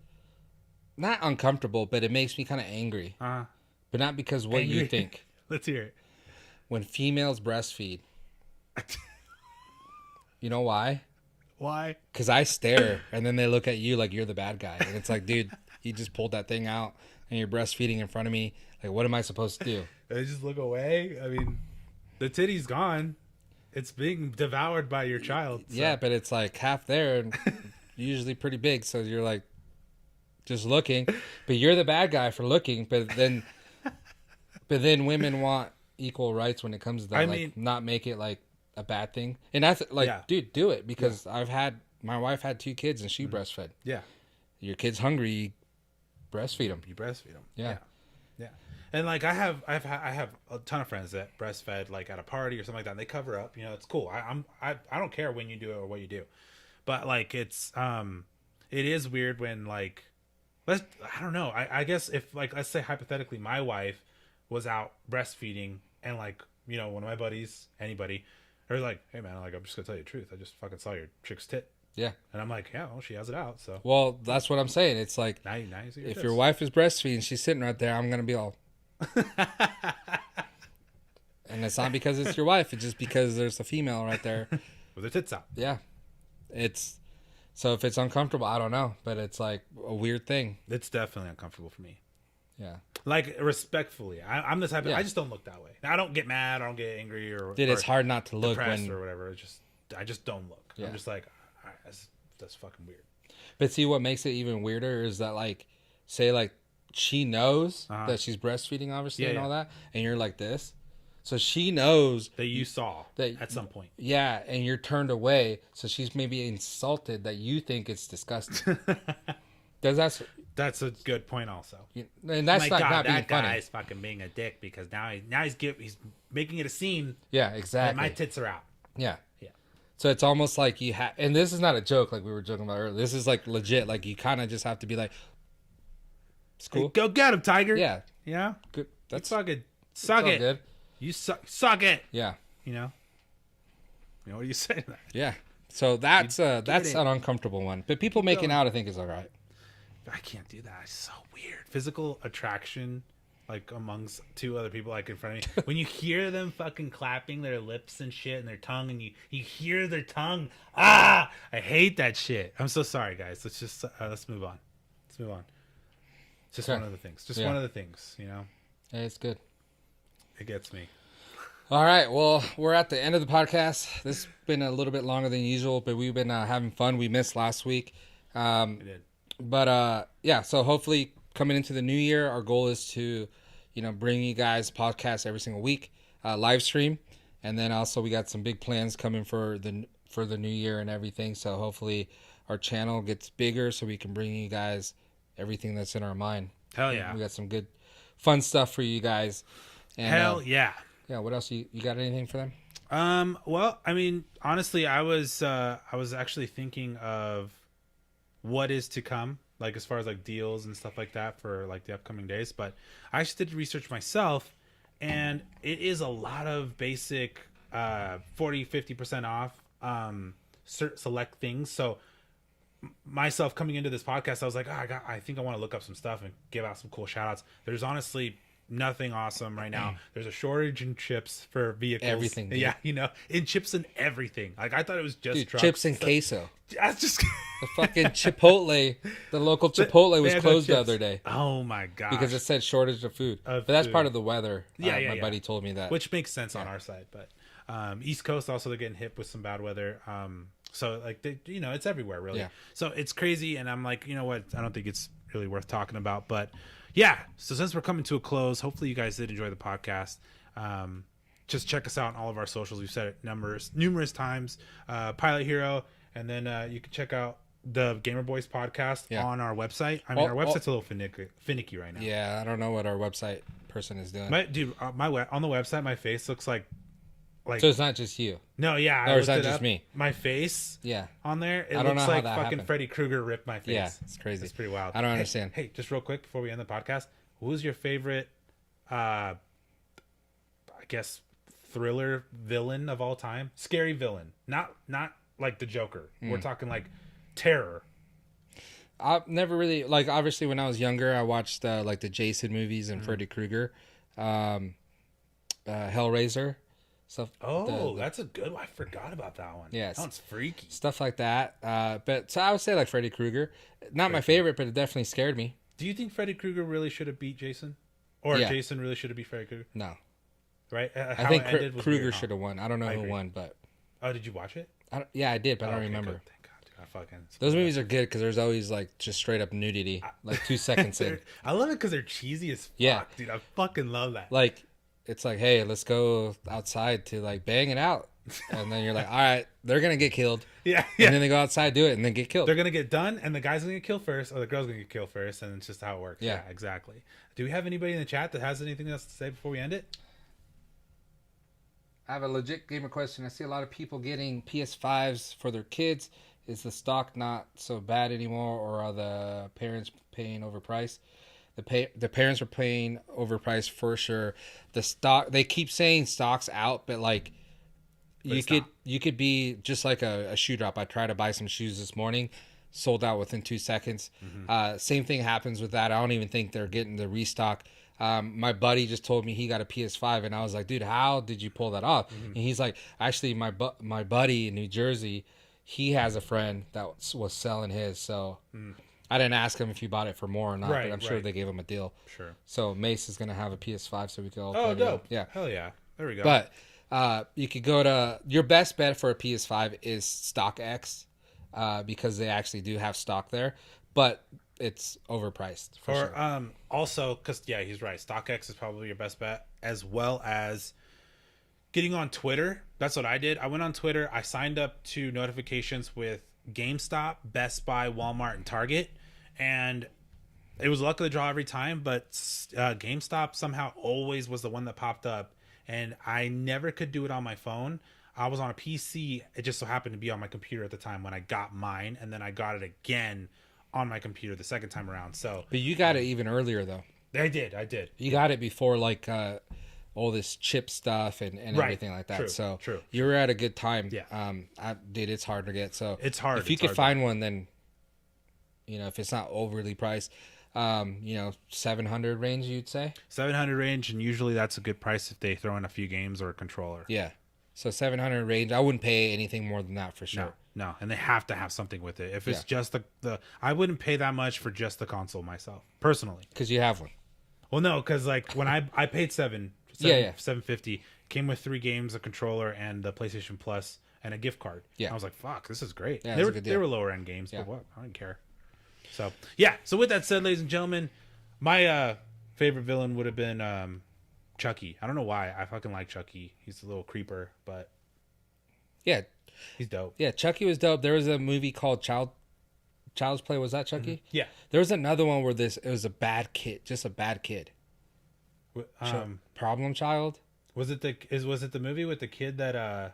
Not uncomfortable, but it makes me kind of angry. But not because what you think. Let's hear it. When females breastfeed. You know why? Why? Because I stare, and then they look at you like you're the bad guy. And it's like, dude, you just pulled that thing out, and you're breastfeeding in front of me. Like, what am I supposed to do? They just look away. I mean, the titty's gone. It's being devoured by your child. So. Yeah, but it's like half there, and usually pretty big. So you're like, just looking. But you're the bad guy for looking. But then women want equal rights when it comes to that. Not make it like a bad thing. And that's like, dude, do it, because my wife had 2 kids and she breastfed. Yeah. Your kid's hungry, you breastfeed them. You breastfeed them. Yeah. And like I have a ton of friends that breastfed like at a party or something like that. And they cover up, you know, it's cool. I don't care when you do it or what you do, but like it is weird when like, I don't know. I guess if like, let's say hypothetically my wife was out breastfeeding and like, you know, one of my buddies, anybody, are like, hey man, like I'm just gonna tell you the truth. I just fucking saw your chick's tit. Yeah. And I'm like, yeah, well, she has it out. So. Well, that's what I'm saying. It's like, now you see your if tits. your wife is breastfeeding, she's sitting right there, I'm gonna be all. And it's not because it's your wife. It's just because there's a female right there with her tits out. Yeah. It's so if it's uncomfortable, I don't know, but it's like a weird thing. It's definitely uncomfortable for me. Yeah. Like respectfully, I'm the type of I just don't look that way. Now, I don't get mad, I don't get angry or it's hard not to look when or whatever. I just don't look. Yeah. I'm just like, all right, that's fucking weird. But see, what makes it even weirder is that like, say like she knows that she's breastfeeding, obviously, and all that, and you're like this. So she knows that you saw that at some point. Yeah, and you're turned away. So she's maybe insulted that you think it's disgusting. That's a good point, also. And that's not being funny. That guy's fucking being a dick because now he's making it a scene. Yeah, exactly. My tits are out. Yeah. So it's almost like you have, and this is not a joke like we were joking about earlier. This is like legit. Like you kind of just have to be like, it's cool. Hey, go get him, Tiger. Yeah. Yeah. Good. That's fucking suck it. Good. You suck it. Yeah. You know what do you say to that? Yeah. So that's an uncomfortable one. But people making out, I think, is all right. I can't do that. It's so weird. Physical attraction, like amongst 2 other people, like in front of me. When you hear them fucking clapping their lips and shit and their tongue, and you hear their tongue, I hate that shit. I'm so sorry, guys. Let's just let's move on. It's just one of the things. One of the things, you know. Yeah, it's good. It gets me. All right. Well, we're at the end of the podcast. This has been a little bit longer than usual, but we've been having fun. We missed last week. We did. But yeah, so hopefully coming into the new year, our goal is to, bring you guys podcasts every single week, live stream, and then also we got some big plans coming for the new year and everything. So hopefully our channel gets bigger so we can bring you guys everything that's in our mind. Hell yeah, we got some good, fun stuff for you guys. And, hell yeah. Yeah. What else? You got anything for them? Well, I mean, honestly, I was actually thinking of what is to come, like as far as like deals and stuff like that for like the upcoming days. But I actually did research myself, and it is a lot of basic 40-50% off select things. So myself coming into this podcast, I was like, I think I want to look up some stuff and give out some cool shout outs. There's honestly nothing awesome right now. There's a shortage in chips for vehicles. Everything. Dude. Yeah, in chips and everything. Like I thought it was just trucks. Chips and queso. That's just the fucking Chipotle. The local Chipotle was closed the other day. Oh my god! Because it said shortage of food. But that's part of the weather. My buddy told me that, which makes sense on our side. But East Coast also, they're getting hit with some bad weather. So like it's everywhere really. Yeah. So it's crazy, and I'm like, you know what? I don't think it's really worth talking about. But yeah. So since we're coming to a close, hopefully you guys did enjoy the podcast. Just check us out on all of our socials. We've said it numerous times. Pilot Hero. And then you can check out the Gamer Boys podcast on our website. I mean, our website's a little finicky right now. Yeah, I don't know what our website person is doing. On the website, my face looks like like So it's not just you. no, yeah, I Or is looked that it just up. me? My face Yeah. on there, it I don't looks know how like that fucking happened. Freddy Krueger ripped my face. Yeah, it's crazy. It's pretty wild. I don't understand. Hey, just real quick before we end the podcast, who's your favorite I guess thriller villain of all time? Scary villain. Not like the Joker. We're talking like terror. I've never really like. Obviously, when I was younger, I watched like the Jason movies and Freddy Krueger, Hellraiser, stuff. That's a good one. I forgot about that one. Yes. That one's freaky. Stuff like that. But so I would say like Freddy Krueger. Not my favorite, but it definitely scared me. Do you think Freddy Krueger really should have beat Jason, or Yeah. Jason really should have beat Freddy Krueger? No, Right? I think Krueger should have won. I don't know who agree. won, but Oh, did you watch it? yeah, I did, but I don't Okay, remember. good. Thank God, dude. I fucking Those movies are good because there's always like just straight up nudity, like 2 seconds in. I love it because they're cheesy as fuck, Yeah. dude. I fucking love that. Like it's like, hey, let's go outside to like bang it out, and then you're like, all right, they're gonna get killed, Yeah, and then they go outside, do it, and then get killed. They're gonna get done, and the guy's gonna get killed first, or the girl's gonna get killed first, and it's just how it works. Yeah. Exactly. Do we have anybody in the chat that has anything else to say before we end it? I have a legit gamer question. I see a lot of people getting PS5s for their kids. Is the stock not so bad anymore, or are the parents paying overpriced? The parents are paying overpriced for sure. The stock, they keep saying stock's out, but like you could be just like a shoe drop. I tried to buy some shoes this morning, sold out within 2 seconds. Same thing happens with that. I don't even think they're getting the restock. My buddy just told me he got a PS5, and I was like, dude, how did you pull that off? And he's like, actually, my buddy in New Jersey, he has a friend that was selling his. So I didn't ask him if he bought it for more or not, but I'm sure they gave him a deal. Sure. So Mace is gonna have a PS5, so we can all. Oh, play it. dope. Yeah. Hell yeah. There we go. But you could go to your best bet for a PS5 is StockX, because they actually do have stock there, but it's overpriced for sure. Also, because yeah, he's right. StockX is probably your best bet, as well as getting on Twitter. That's what I did. I went on Twitter. I signed up to notifications with GameStop, Best Buy, Walmart, and Target, and it was luck of the draw every time. But GameStop somehow always was the one that popped up, and I never could do it on my phone. I was on a PC. It just so happened to be on my computer at the time when I got mine, and then I got it again on my computer the second time around. So, But you got it even earlier though. I did. You got it before like all this chip stuff and Right. everything like that. True, So true. you were at a good time. Yeah. Dude, it's hard to get. So It's hard. if you It's could hard. find one, then if it's not overly priced, 700 range, you'd say. 700 range, and usually that's a good price if they throw in a few games or a controller. Yeah. So 700 range, I wouldn't pay anything more than that for sure. No, and they have to have something with it. If it's Yeah. just the I wouldn't pay that much for just the console myself, personally. Because you have one. Well, no, because like when I paid Yeah. $750, came with 3 games, a controller, and the PlayStation Plus, and a gift card. Yeah. I was like, fuck, this is great. Yeah, they it's were a good they deal. were lower end games, Yeah. but what? I don't care. So yeah. So with that said, ladies and gentlemen, my favorite villain would have been Chucky. I don't know why. I fucking like Chucky. He's a little creeper, but Yeah. he's dope. Yeah. Chucky was dope. There was a movie called Child's Play. Was that Chucky? Yeah. There was another one where it was a bad kid, just a bad kid. Problem child. Was it the movie with the kid that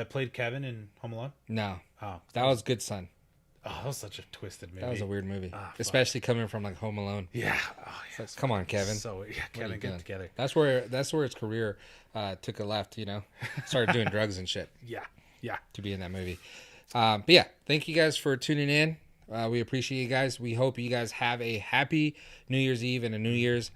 played Kevin in Home Alone? No, Oh, that was Good Son. Oh, that was such a twisted movie. That was a weird movie, fuck. especially coming from like Home Alone. Yeah. Oh, yeah. It's like, come on, Kevin. So yeah, What are Kevin, you get doing? together. That's where his career took a left. Started doing drugs and shit Yeah. Yeah. to be in that movie. But yeah, thank you guys for tuning in. We appreciate you guys. We hope you guys have a happy New Year's Eve and a New Year's.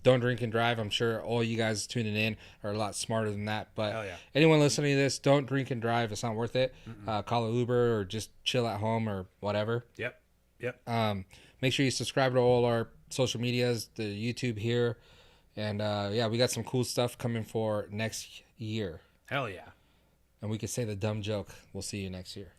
Don't drink and drive. I'm sure all you guys tuning in are a lot smarter than that. But Hell yeah. anyone listening to this, don't drink and drive. It's not worth it. Call an Uber or just chill at home or whatever. Yep. Make sure you subscribe to all our social medias, the YouTube here. And yeah, we got some cool stuff coming for next year. Hell yeah. And we could say the dumb joke. We'll see you next year.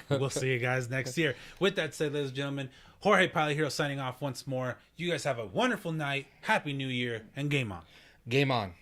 We'll see you guys next year. With that said, ladies and gentlemen, Jorge Pilot Hero signing off once more. You guys have a wonderful night. Happy New Year, and game on. Game on.